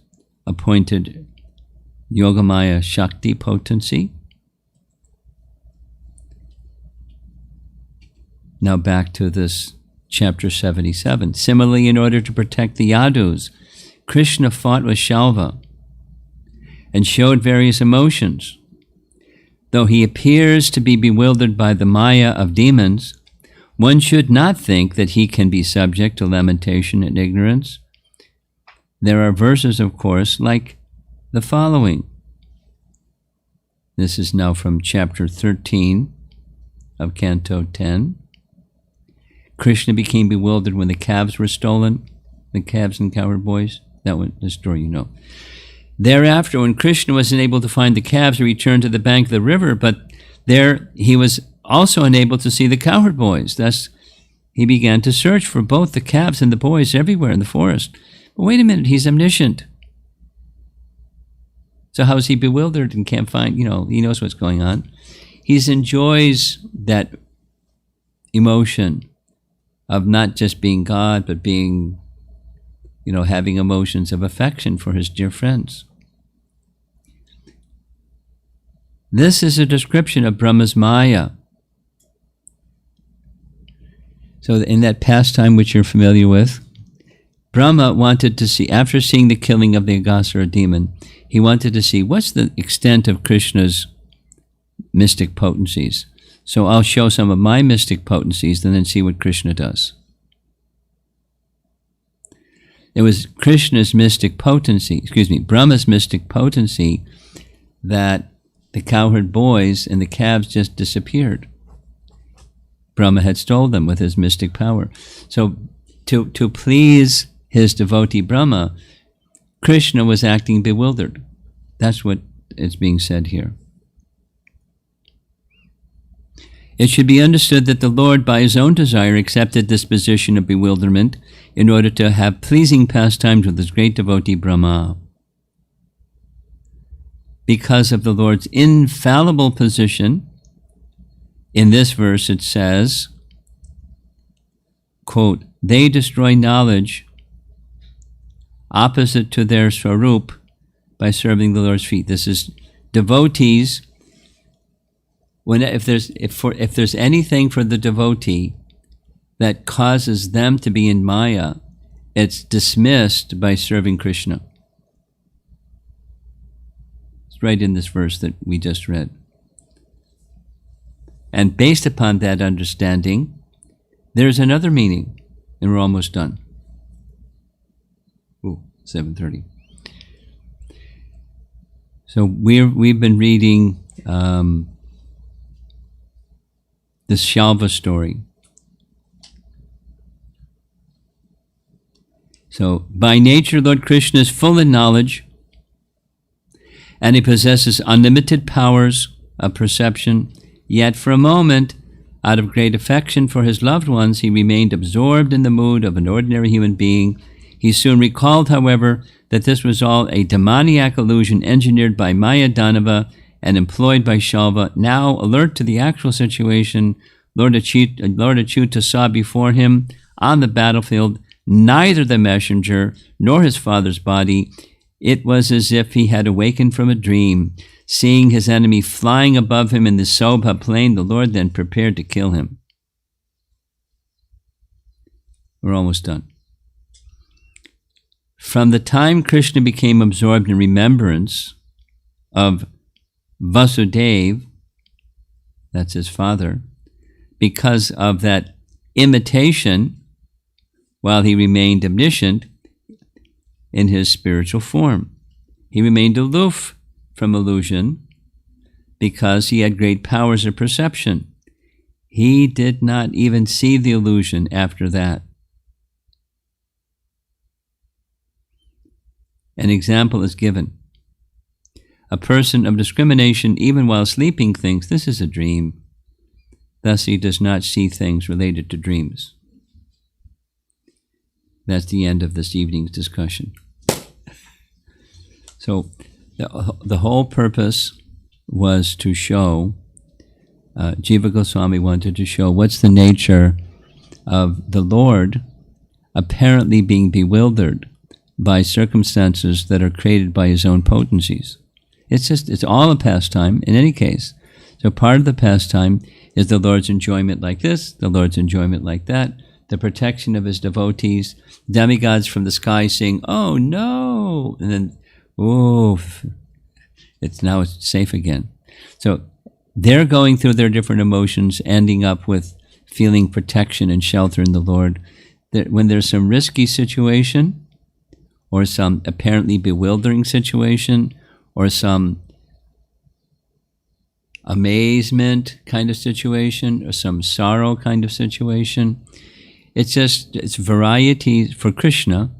appointed Yogamaya Shakti potency. Now back to this chapter 77. Similarly, in order to protect the Yadus, Krishna fought with Shalva and showed various emotions. Though he appears to be bewildered by the Maya of demons, one should not think that he can be subject to lamentation and ignorance. There are verses, of course, like the following. This is now from chapter 13 of Canto 10. Krishna became bewildered when the calves were stolen, the calves and cowherd boys. That one, the story you know. Thereafter, when Krishna was unable to find the calves, he returned to the bank of the river, but there he was also unable to see the cowherd boys. Thus, he began to search for both the calves and the boys everywhere in the forest. But wait a minute, he's omniscient. So how is he bewildered and can't find, he knows what's going on. He enjoys that emotion of not just being God, but being, having emotions of affection for his dear friends. This is a description of Brahma's Maya. So in that pastime which you're familiar with, Brahma wanted to see, after seeing the killing of the Aghasura demon, he wanted to see what's the extent of Krishna's mystic potencies. So I'll show some of my mystic potencies and then see what Krishna does. It was Krishna's mystic potency, Brahma's mystic potency, that the cowherd boys and the calves just disappeared. Brahma had stole them with his mystic power. So to please his devotee Brahma, Krishna was acting bewildered. That's what is being said here. It should be understood that the Lord, by his own desire, accepted this position of bewilderment in order to have pleasing pastimes with his great devotee Brahma. Because of the Lord's infallible position, in this verse it says, quote, they destroy knowledge opposite to their swarup by serving the Lord's feet. This is devotees. If there's anything for the devotee that causes them to be in Maya, it's dismissed by serving Krishna. It's right in this verse that we just read. And based upon that understanding, there's another meaning, and we're almost done. Ooh, 7:30. So we've been reading this Shalva story. So, by nature, Lord Krishna is full in knowledge, and he possesses unlimited powers of perception. Yet for a moment, out of great affection for his loved ones, he remained absorbed in the mood of an ordinary human being. He soon recalled, however, that this was all a demoniac illusion engineered by Maya Danava and employed by Shalva. Now, alert to the actual situation, Lord Achyuta saw before him on the battlefield neither the messenger nor his father's body. It was as if he had awakened from a dream. Seeing his enemy flying above him in the Sobha plain, the Lord then prepared to kill him. We're almost done. From the time Krishna became absorbed in remembrance of Vasudeva, that's his father, because of that imitation, while he remained omniscient in his spiritual form, he remained aloof from illusion because he had great powers of perception. He did not even see the illusion after that. An example is given. A person of discrimination, even while sleeping, thinks this is a dream. Thus, he does not see things related to dreams. That's the end of this evening's discussion. So, the whole purpose was to show, Jiva Goswami wanted to show what's the nature of the Lord apparently being bewildered by circumstances that are created by his own potencies. It's all a pastime in any case. So part of the pastime is the Lord's enjoyment like this, the Lord's enjoyment like that, the protection of his devotees, demigods from the sky saying, oh no, and then, oh, it's safe again. So they're going through their different emotions, ending up with feeling protection and shelter in the Lord. When there's some risky situation, or some apparently bewildering situation, or some amazement kind of situation, or some sorrow kind of situation, it's varieties for Krishna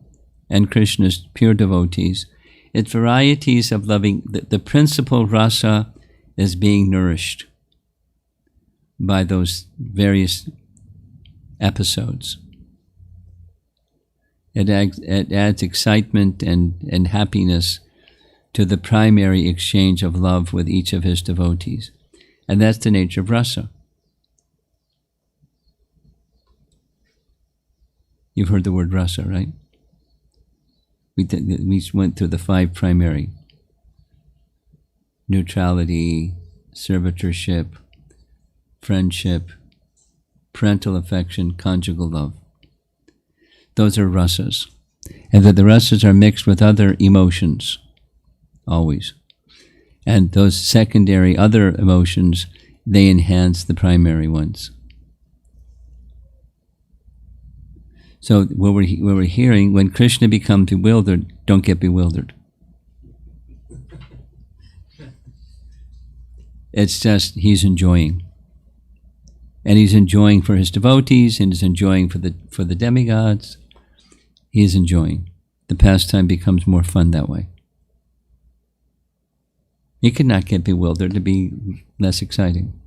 and Krishna's pure devotees. It's varieties of loving. The principal rasa is being nourished by those various episodes. It adds excitement and happiness to the primary exchange of love with each of his devotees. And that's the nature of rasa. You've heard the word rasa, right? We went through the 5 primary: neutrality, servitorship, friendship, parental affection, conjugal love. Those are rasas. And that the rasas are mixed with other emotions, always. And those secondary other emotions, they enhance the primary ones. So what we're hearing, when Krishna becomes bewildered, don't get bewildered. It's just he's enjoying. And he's enjoying for his devotees, and he's enjoying for the demigods. He's enjoying. The pastime becomes more fun that way. He could not get bewildered to be less exciting.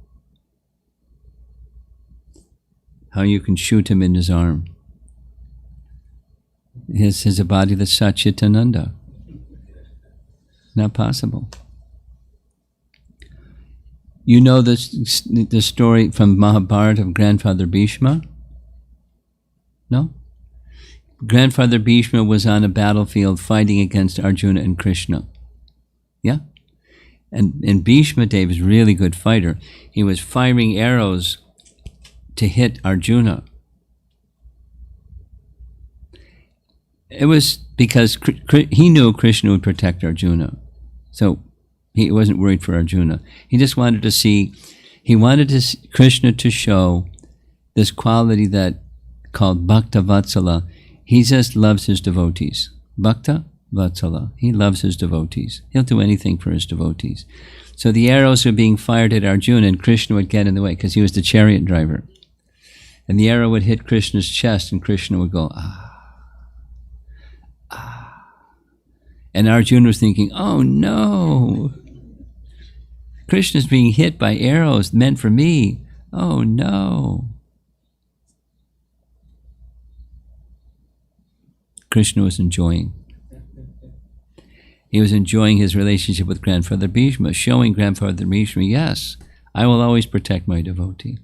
How you can shoot him in his arm. His a body that's Satchitananda. Not possible. You know the story from Mahabharata of Grandfather Bhishma? No? Grandfather Bhishma was on a battlefield fighting against Arjuna and Krishna. Yeah? And Bhishma Dev was a really good fighter. He was firing arrows to hit Arjuna. It was because he knew Krishna would protect Arjuna. So he wasn't worried for Arjuna. He just wanted to see, Krishna to show this quality that called Bhakta Vatsala. He just loves his devotees. Bhakta Vatsala. He loves his devotees. He'll do anything for his devotees. So the arrows were being fired at Arjuna, and Krishna would get in the way because he was the chariot driver. And the arrow would hit Krishna's chest, and Krishna would go, ah, ah. And Arjuna was thinking, oh no, Krishna's being hit by arrows meant for me. Oh no. Krishna was enjoying. He was enjoying his relationship with Grandfather Bhishma, showing Grandfather Bhishma, yes, I will always protect my devotee.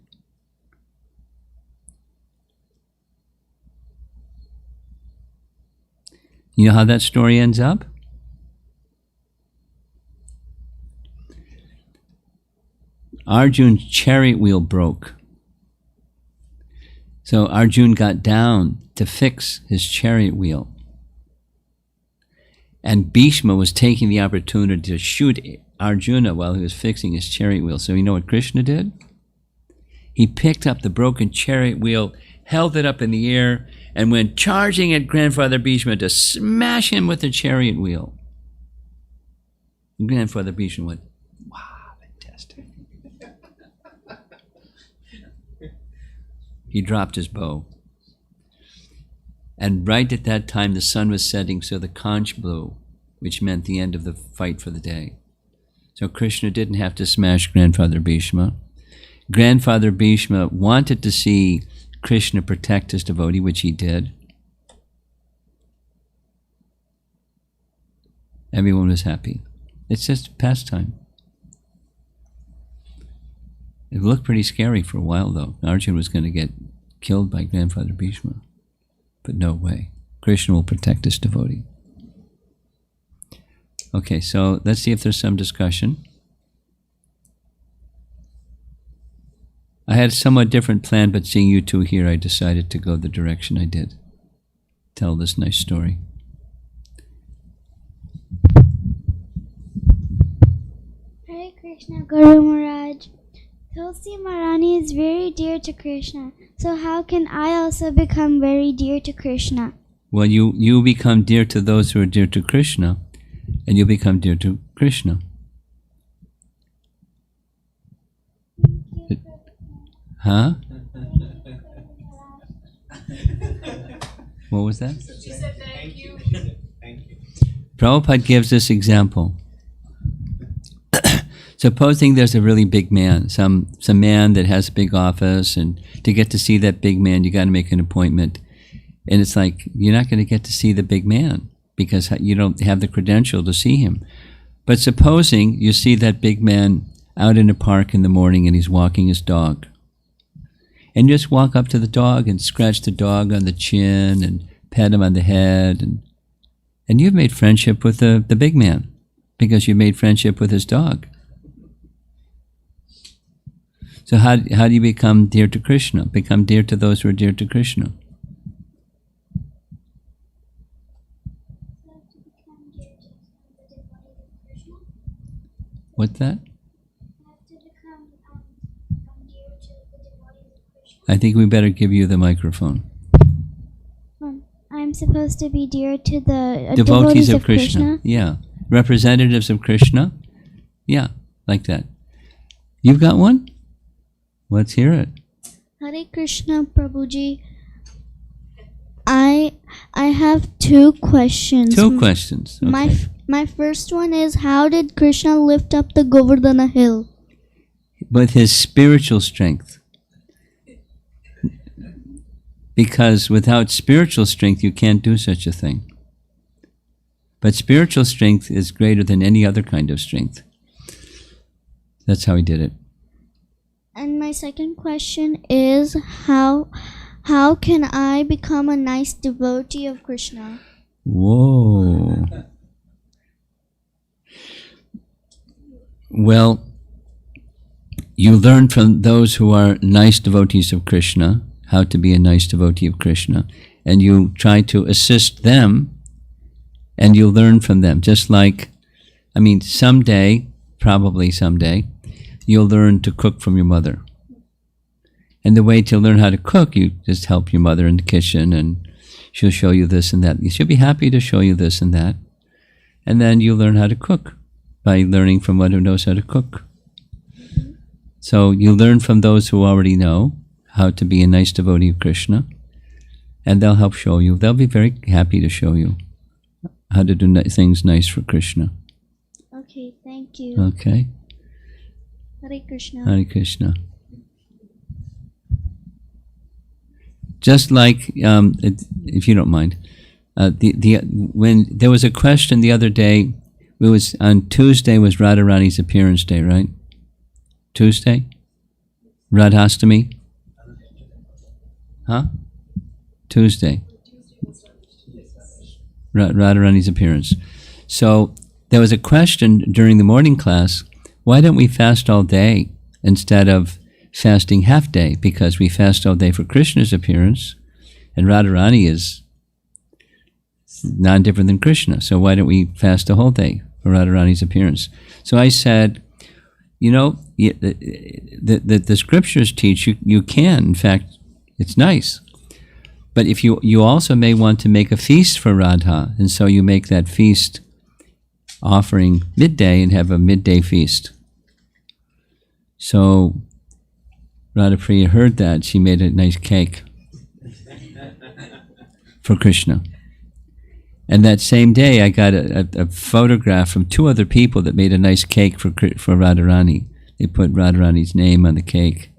You know how that story ends up? Arjun's chariot wheel broke. So Arjun got down to fix his chariot wheel. And Bhishma was taking the opportunity to shoot Arjuna while he was fixing his chariot wheel. So you know what Krishna did? He picked up the broken chariot wheel, held it up in the air, and went charging at Grandfather Bhishma to smash him with the chariot wheel. And Grandfather Bhishma went, wow, fantastic. He dropped his bow. And right at that time, the sun was setting, so the conch blew, which meant the end of the fight for the day. So Krishna didn't have to smash Grandfather Bhishma. Grandfather Bhishma wanted to see Krishna protect his devotee, which he did. Everyone was happy. It's just pastime. It looked pretty scary for a while, though. Arjuna was going to get killed by Grandfather Bhishma. But no way. Krishna will protect his devotee. Okay, so let's see if there's some discussion. I had a somewhat different plan, but seeing you two here, I decided to go the direction I did. Tell this nice story. Hare Krishna, Guru Maharaj. Tulsi Maharani is very dear to Krishna. So how can I also become very dear to Krishna? Well, you become dear to those who are dear to Krishna, and you become dear to Krishna. Huh? What was that? She said thank you. Thank you. Prabhupada gives this example. Supposing there's a really big man, some man that has a big office, and to get to see that big man, you got to make an appointment. And it's like, you're not going to get to see the big man because you don't have the credential to see him. But supposing you see that big man out in a park in the morning and he's walking his dog. And you just walk up to the dog and scratch the dog on the chin and pat him on the head. And you've made friendship with the big man because you made friendship with his dog. So how do you become dear to Krishna? Become dear to those who are dear to Krishna. What's that? I think we better give you the microphone. I'm supposed to be dear to the devotees of Krishna. Yeah. Representatives of Krishna. Yeah, like that. You've got one? Let's hear it. Hare Krishna, Prabhuji. I have two questions. Two questions. Okay. My first one is, how did Krishna lift up the Govardhana hill? With his spiritual strength. Because without spiritual strength, you can't do such a thing. But spiritual strength is greater than any other kind of strength. That's how he did it. And my second question is, how can I become a nice devotee of Krishna? Whoa. Well, you learn from those who are nice devotees of Krishna how to be a nice devotee of Krishna, and you try to assist them, and you learn from them. Just like, someday, probably someday, you'll learn to cook from your mother. And the way to learn how to cook, you just help your mother in the kitchen, and she'll show you this and that. She'll be happy to show you this and that. And then you learn how to cook by learning from one who knows how to cook. So you learn from those who already know how to be a nice devotee of Krishna, and they'll help show you. They'll be very happy to show you how to do things nice for Krishna. Okay, thank you. Okay. Hare Krishna. Hare Krishna. Just like, if you don't mind, when there was a question the other day, it was on Tuesday was Radharani's appearance day, right? Tuesday? Radhastami? Huh? Tuesday. Radharani's appearance. So there was a question during the morning class, why don't we fast all day instead of fasting half day? Because we fast all day for Krishna's appearance, and Radharani is non-different than Krishna. So why don't we fast the whole day for Radharani's appearance? So I said, the scriptures teach you can. In fact, it's nice. But if you also may want to make a feast for Radha, and so you make that feast offering midday and have a midday feast. So Radhapriya heard that. She made a nice cake for Krishna. And that same day, I got a photograph from two other people that made a nice cake for Radharani. They put Radharani's name on the cake.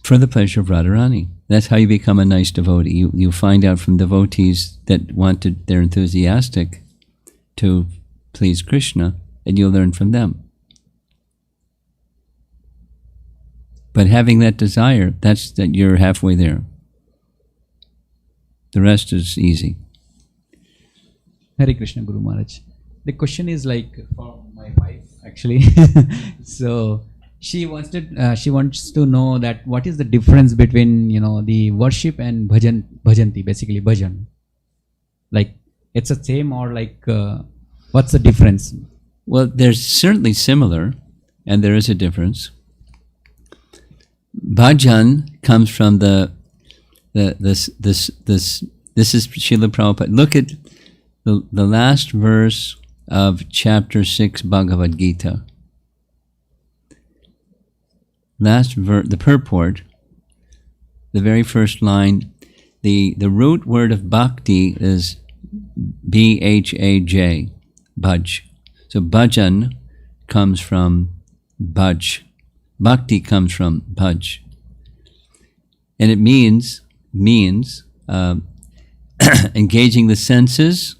For the pleasure of Radharani. That's how you become a nice devotee. You find out from devotees that they're enthusiastic to please Krishna, and you'll learn from them. But having that desire, that you're halfway there. The rest is easy. Hare Krishna, Guru Maharaj. The question is for my wife, actually. So she wants to know that what is the difference between the worship and bhajanti, basically bhajan. It's the same, or what's the difference? Well, they're certainly similar, and there is a difference. Bhajan comes from this is Srila Prabhupada. Look at the last verse of chapter 6 Bhagavad Gita. Last verse, the purport, the very first line, the root word of bhakti is B-H-A-J, bhaj. So bhajan comes from bhaj. Bhakti comes from bhaj. And it means engaging the senses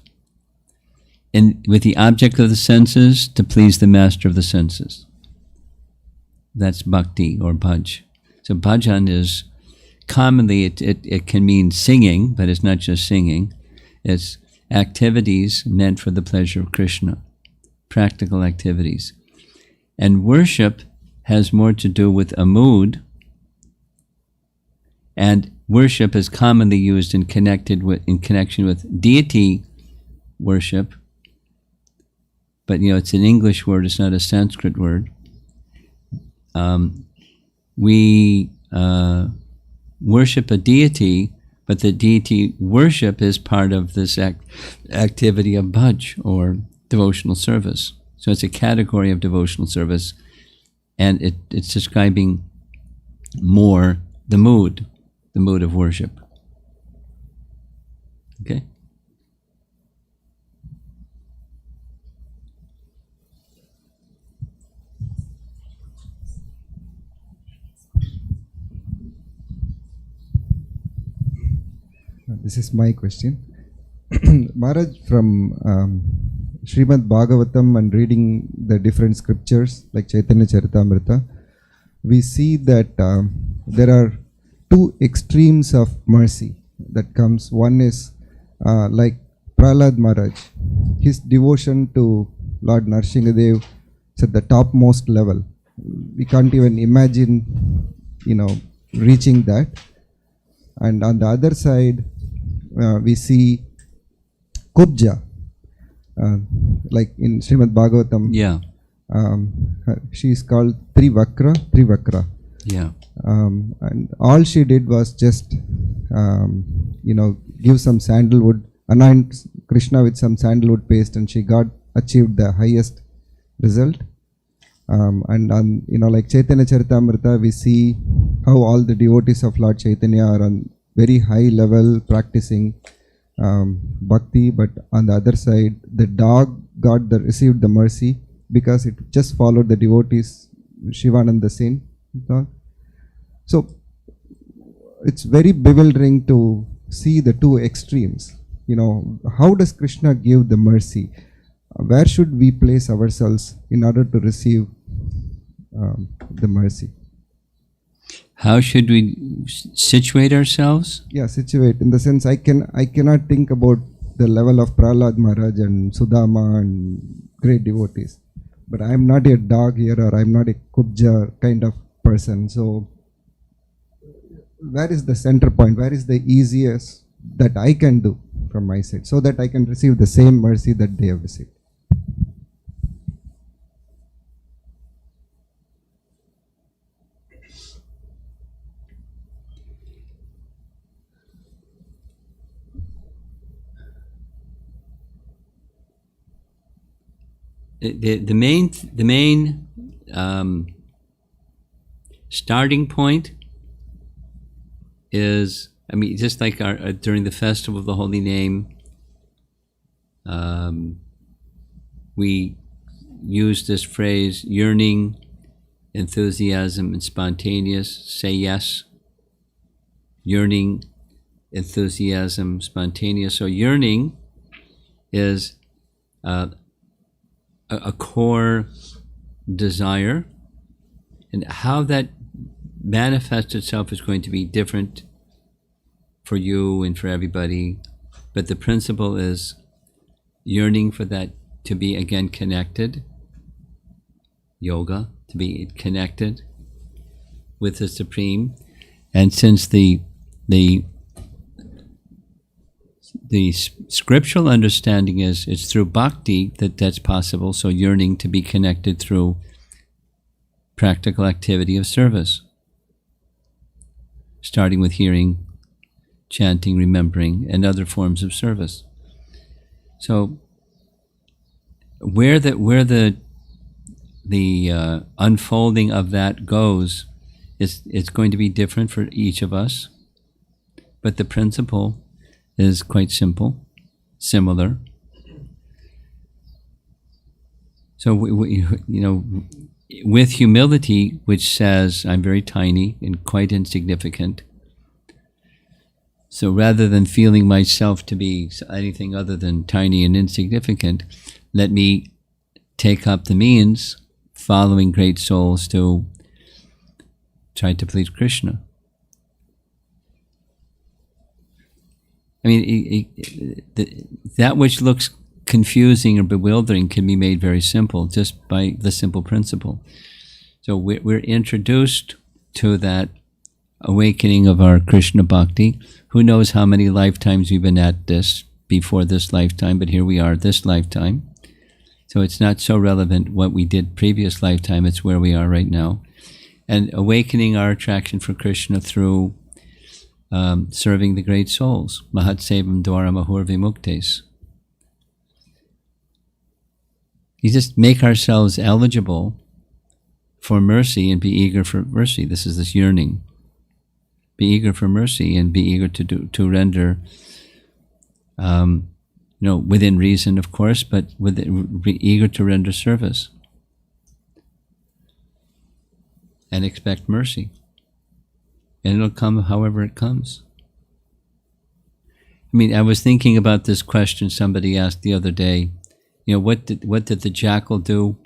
and with the object of the senses to please the master of the senses. That's bhakti or bhaj. So bhajan is commonly, it can mean singing, but it's not just singing. It's activities meant for the pleasure of Krishna, practical activities. And worship has more to do with a mood, and worship is commonly used in connection with deity worship. But it's an English word, it's not a Sanskrit word. We worship a deity, but the deity worship is part of this activity of bhaj, or devotional service. So it's a category of devotional service, and it's describing more the mood of worship. Okay? This is my question. Maharaj, from Srimad Bhagavatam and reading the different scriptures like Chaitanya Charitamrita, we see that there are two extremes of mercy that comes. One is like Prahlad Maharaj, his devotion to Lord Narsinghadev is at the topmost level. We can't even imagine, reaching that. And on the other side, we see Kubja, like in Srimad Bhagavatam. Yeah. She is called Trivakra. Yeah. And all she did was just, give some sandalwood, anoint Krishna with some sandalwood paste, and she achieved the highest result. And on, like Chaitanya Charitamrita, we see how all the devotees of Lord Chaitanya are on very high level practicing bhakti, but on the other side, the dog received the mercy because it just followed the devotees, Shivananda Sen. So it's very bewildering to see the two extremes. How does Krishna give the mercy? Where should we place ourselves in order to receive the mercy? How should we situate ourselves? Yeah, situate in the sense I cannot think about the level of Prahlad Maharaj and Sudama and great devotees, but I am not a dog here, or I am not a Kubja kind of person. So where is the center point? Where is the easiest that I can do from my side so that I can receive the same mercy that they have received? The main starting point is, just like during the festival of the Holy Name, we use this phrase: yearning, enthusiasm, and spontaneous. Say yes. Yearning, enthusiasm, spontaneous. So yearning is a core desire, and how that manifests itself is going to be different for you and for everybody, but the principle is yearning for that to be again connected, yoga, to be connected with the Supreme. And since the scriptural understanding is it's through bhakti that's possible, so yearning to be connected through practical activity of service, starting with hearing, chanting, remembering, and other forms of service. So where the unfolding of that goes it's going to be different for each of us, but the principle is quite simple, similar. So we with humility, which says I'm very tiny and quite insignificant, so rather than feeling myself to be anything other than tiny and insignificant, let me take up the means, following great souls, to try to please Krishna. That which looks confusing or bewildering can be made very simple just by the simple principle. So we're introduced to that awakening of our Krishna Bhakti. Who knows how many lifetimes we've been at this before this lifetime, but here we are this lifetime. So it's not so relevant what we did previous lifetime, it's where we are right now. And awakening our attraction for Krishna through serving the great souls. Mahat Sevam Dwara Mahur Vimuktes. You just make ourselves eligible for mercy and be eager for mercy. This is this yearning. Be eager for mercy and be eager to render, within reason, of course, but be eager to render service and expect mercy. And it'll come however it comes. I mean, I was thinking about this question somebody asked the other day. What did the jackal do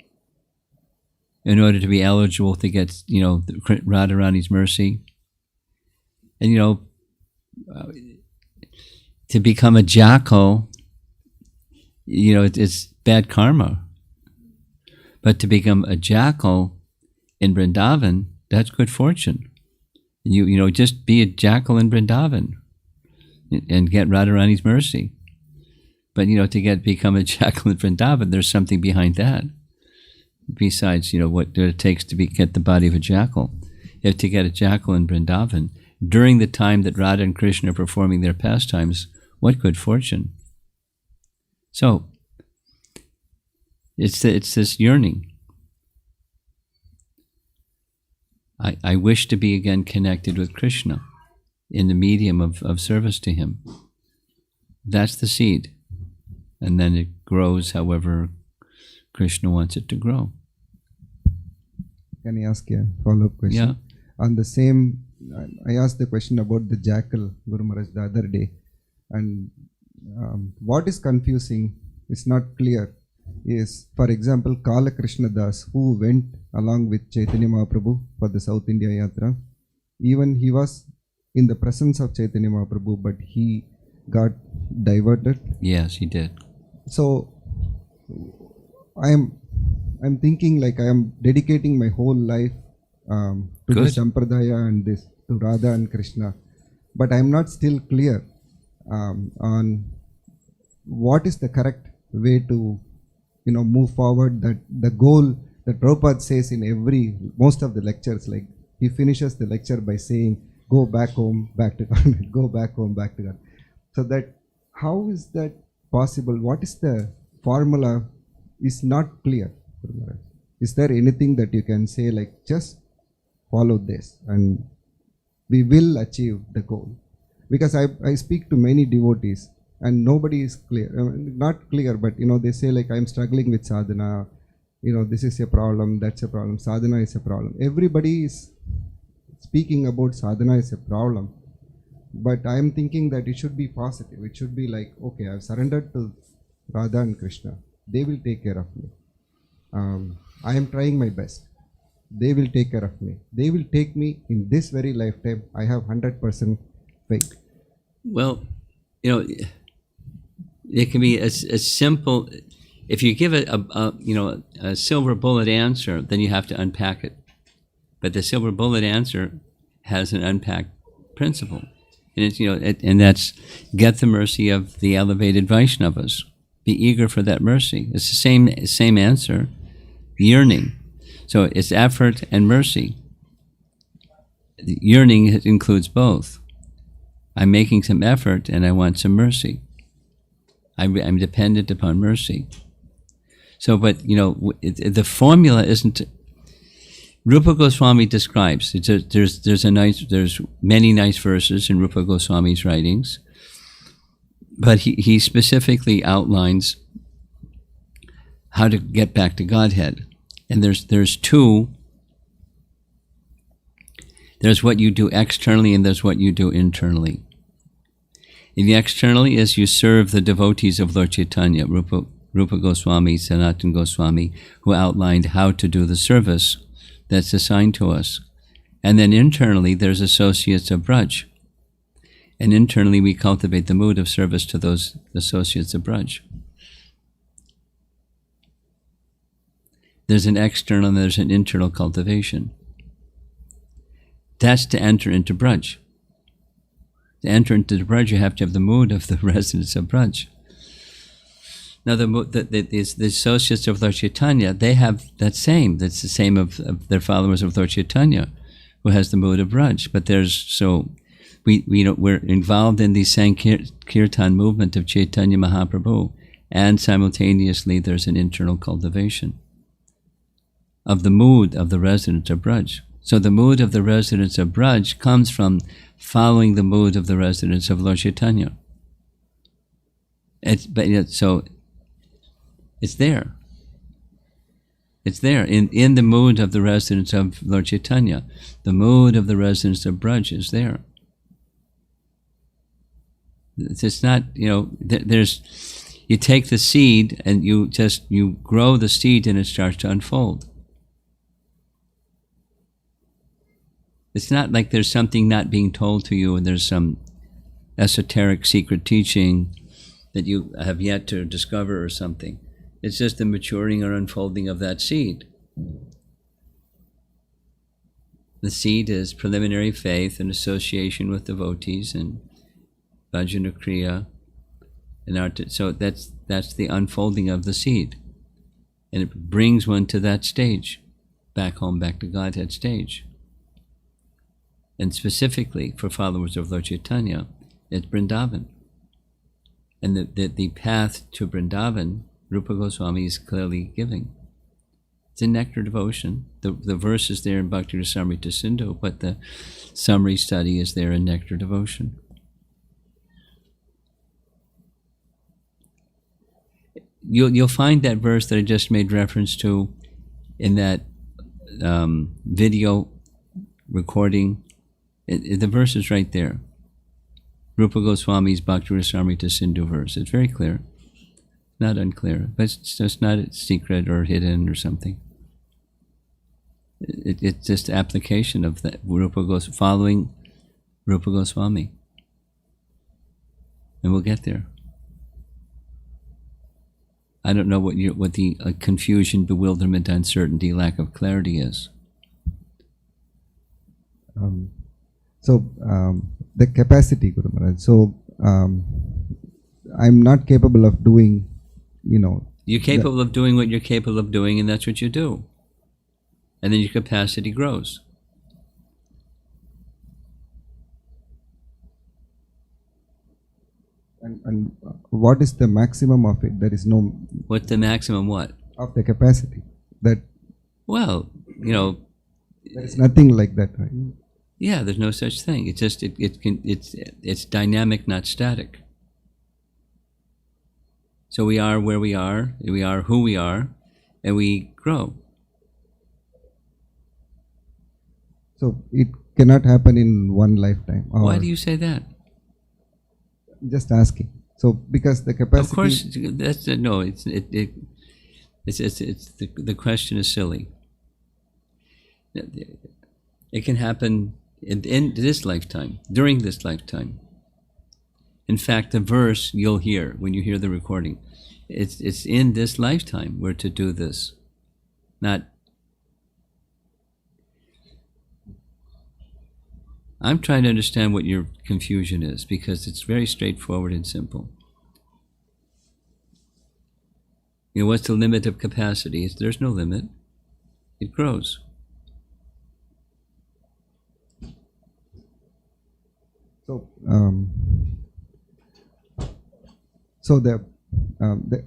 in order to be eligible to get, Radharani's mercy? And, to become a jackal, it's bad karma. But to become a jackal in Vrindavan, that's good fortune. Just be a jackal in Vrindavan and get Radharani's mercy. But, to become a jackal in Vrindavan, there's something behind that. Besides, what it takes to get the body of a jackal. You have to get a jackal in Vrindavan during the time that Radha and Krishna are performing their pastimes. What good fortune. So, it's this yearning. I wish to be again connected with Krishna in the medium of service to him. That's the seed. And then it grows however Krishna wants it to grow. Can I ask a follow-up question? Yeah. On the same, I asked the question about the jackal, Guru Maharaj, the other day. And what is confusing, it's not clear, is, for example, Kala Krishna Das, who went along with Chaitanya Mahaprabhu for the South India Yatra. Even he was in the presence of Chaitanya Mahaprabhu, but he got diverted. Yes, he did. So I'm thinking like I am dedicating my whole life to this Sampradaya and this to Radha and Krishna, but I'm not still clear on what is the correct way to move forward. That the goal that Prabhupada says in most of the lectures, like he finishes the lecture by saying, "Go back home, back to God." Go back home, back to God. So that how is that possible? What is the formula? Is not clear. Is there anything that you can say like just follow this and we will achieve the goal? Because I speak to many devotees and nobody is clear. Not clear, but they say like I'm struggling with sadhana. This is a problem, that's a problem. Sadhana is a problem. Everybody is speaking about sadhana is a problem. But I am thinking that it should be positive. It should be like, okay, I've surrendered to Radha and Krishna. They will take care of me. I am trying my best. They will take care of me. They will take me in this very lifetime. I have 100% faith. Well, it can be as simple. If you give it a silver bullet answer, then you have to unpack it. But the silver bullet answer has an unpacked principle. And it's, and that's get the mercy of the elevated Vaishnavas. Be eager for that mercy. It's the same answer, yearning. So it's effort and mercy. The yearning includes both. I'm making some effort and I want some mercy. I'm dependent upon mercy. So, but the formula isn't. Rupa Goswami describes. There's many nice verses in Rupa Goswami's writings, but he specifically outlines how to get back to Godhead. And there's two. There's what you do externally and there's what you do internally. And the externally is you serve the devotees of Lord Chaitanya, Rupa Goswami, Sanatana Goswami, who outlined how to do the service that's assigned to us. And then internally, there's associates of Braj. And internally, we cultivate the mood of service to those associates of Braj. There's an external and there's an internal cultivation. That's to enter into Braj. To enter into the Braj, you have to have the mood of the residents of Braj. Now, the associates of Lord Chaitanya, they have that's the same of their followers of Lord Chaitanya, who has the mood of Braj. But we're involved in the Sankirtan movement of Chaitanya Mahaprabhu, and simultaneously there's an internal cultivation of the mood of the residents of Braj. So the mood of the residents of Braj comes from following the mood of the residents of Lord Chaitanya. So it's there. It's there in the mood of the residents of Lord Chaitanya. The mood of the residents of Braj is there. It's not, there's, you take the seed and you grow the seed and it starts to unfold. It's not like there's something not being told to you and there's some esoteric secret teaching that you have yet to discover or something. It's just the maturing or unfolding of that seed. The seed is preliminary faith and association with devotees and bhajana kriya and art. So that's the unfolding of the seed. And it brings one to that stage, back home, back to Godhead stage. And specifically for followers of Lord Chaitanya, it's Vrindavan. And the path to Vrindavan, Rupa Goswami is clearly giving. It's in Nectar Devotion. The verse is there in Bhakti Rasamrita Sindhu, but the summary study is there in Nectar Devotion. You'll find that verse that I just made reference to in that video recording. The verse is right there. Rupa Goswami's Bhakti Rasamrita Sindhu verse. It's very clear. Not unclear, but it's just not a secret or hidden or something. It's just application of that following Rupa Goswami. And we'll get there. I don't know what the confusion, bewilderment, uncertainty, lack of clarity is. The capacity, Guru Maharaj. So I'm not capable of doing, You're capable of doing what you're capable of doing, and that's what you do. And then your capacity grows. And what is the maximum of it? There is no... What's the maximum what? Of the capacity. That... Well, There is nothing like that, right? Yeah, there's no such thing. It's just it's dynamic, not static. So we are where we are who we are, and we grow. So it cannot happen in one lifetime. Why do you say that? Just asking. So because the capacity. Of course, that's no. The question is silly. It can happen in this lifetime, during this lifetime. In fact, the verse you'll hear when you hear the recording, it's in this lifetime we're to do this, not. I'm trying to understand what your confusion is, because it's very straightforward and simple. What's the limit of capacity? There's no limit. It grows. So the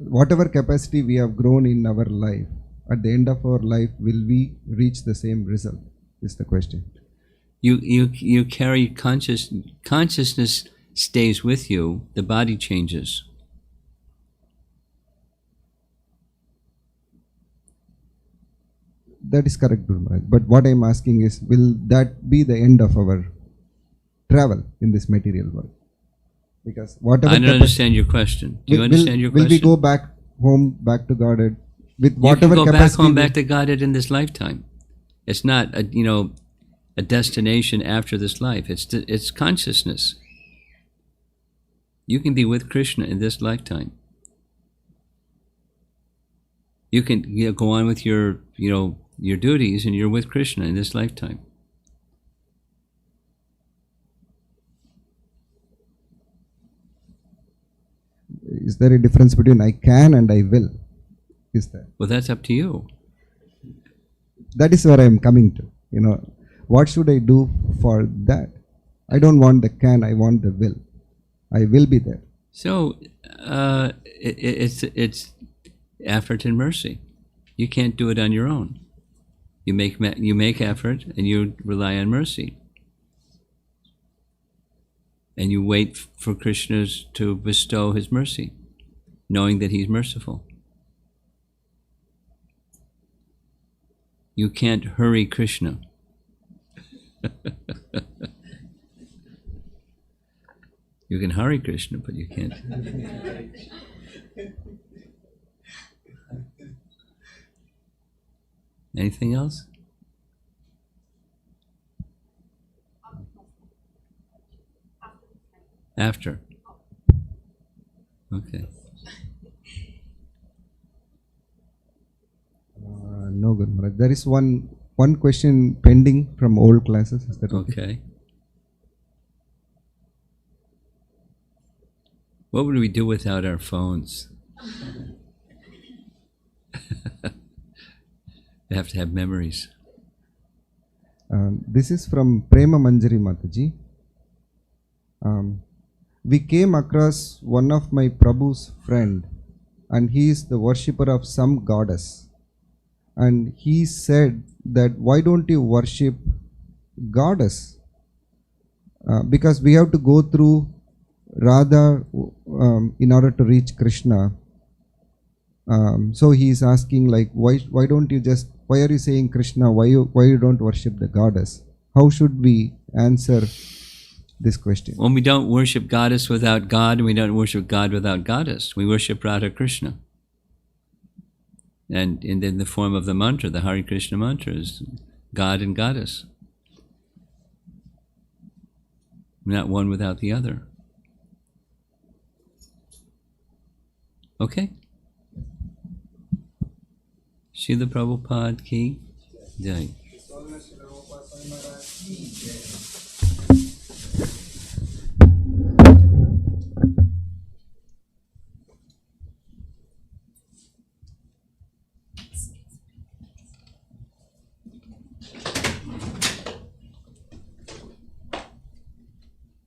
whatever capacity we have grown in our life, at the end of our life, will we reach the same result? Is the question. You carry consciousness stays with you. The body changes. That is correct, Guru Maharaj. But what I am asking is, will that be the end of our travel in this material world? Because whatever... I don't understand your question. Do you understand your question? Will we go back home, back to Godhead, with whatever capacity... You can go back home, back to Godhead in this lifetime. It's not a destination after this life. It's consciousness. You can be with Krishna in this lifetime. You can go on with your duties, and you're with Krishna in this lifetime. Is there a difference between I can and I will? Is there? Well, that's up to you. That is where I am coming to. What should I do for that? I don't want the can, I want the will. I will be there. So it's effort and mercy. You can't do it on your own. You make effort and you rely on mercy. And you wait for Krishna to bestow his mercy, knowing that he's merciful. You can't hurry Krishna. You can hurry Krishna, but you can't. Anything else? After. Okay. No, Guru Maharaj. There is one question pending from old classes. Is that okay? Okay. What would we do without our phones? They have to have memories. This is from Prema Manjari Mataji. We came across one of my Prabhu's friend, and he is the worshipper of some goddess. And he said that why don't you worship goddess? Because we have to go through Radha in order to reach Krishna. So he is asking like, why are you saying Krishna? Why you don't worship the goddess? How should we answer this question? Well, we don't worship goddess without God, and we don't worship God without goddess. We worship Radha Krishna. And in the form of the mantra, the Hare Krishna mantra is God and goddess. Not one without the other. Okay? Srila Prabhupada ki jai.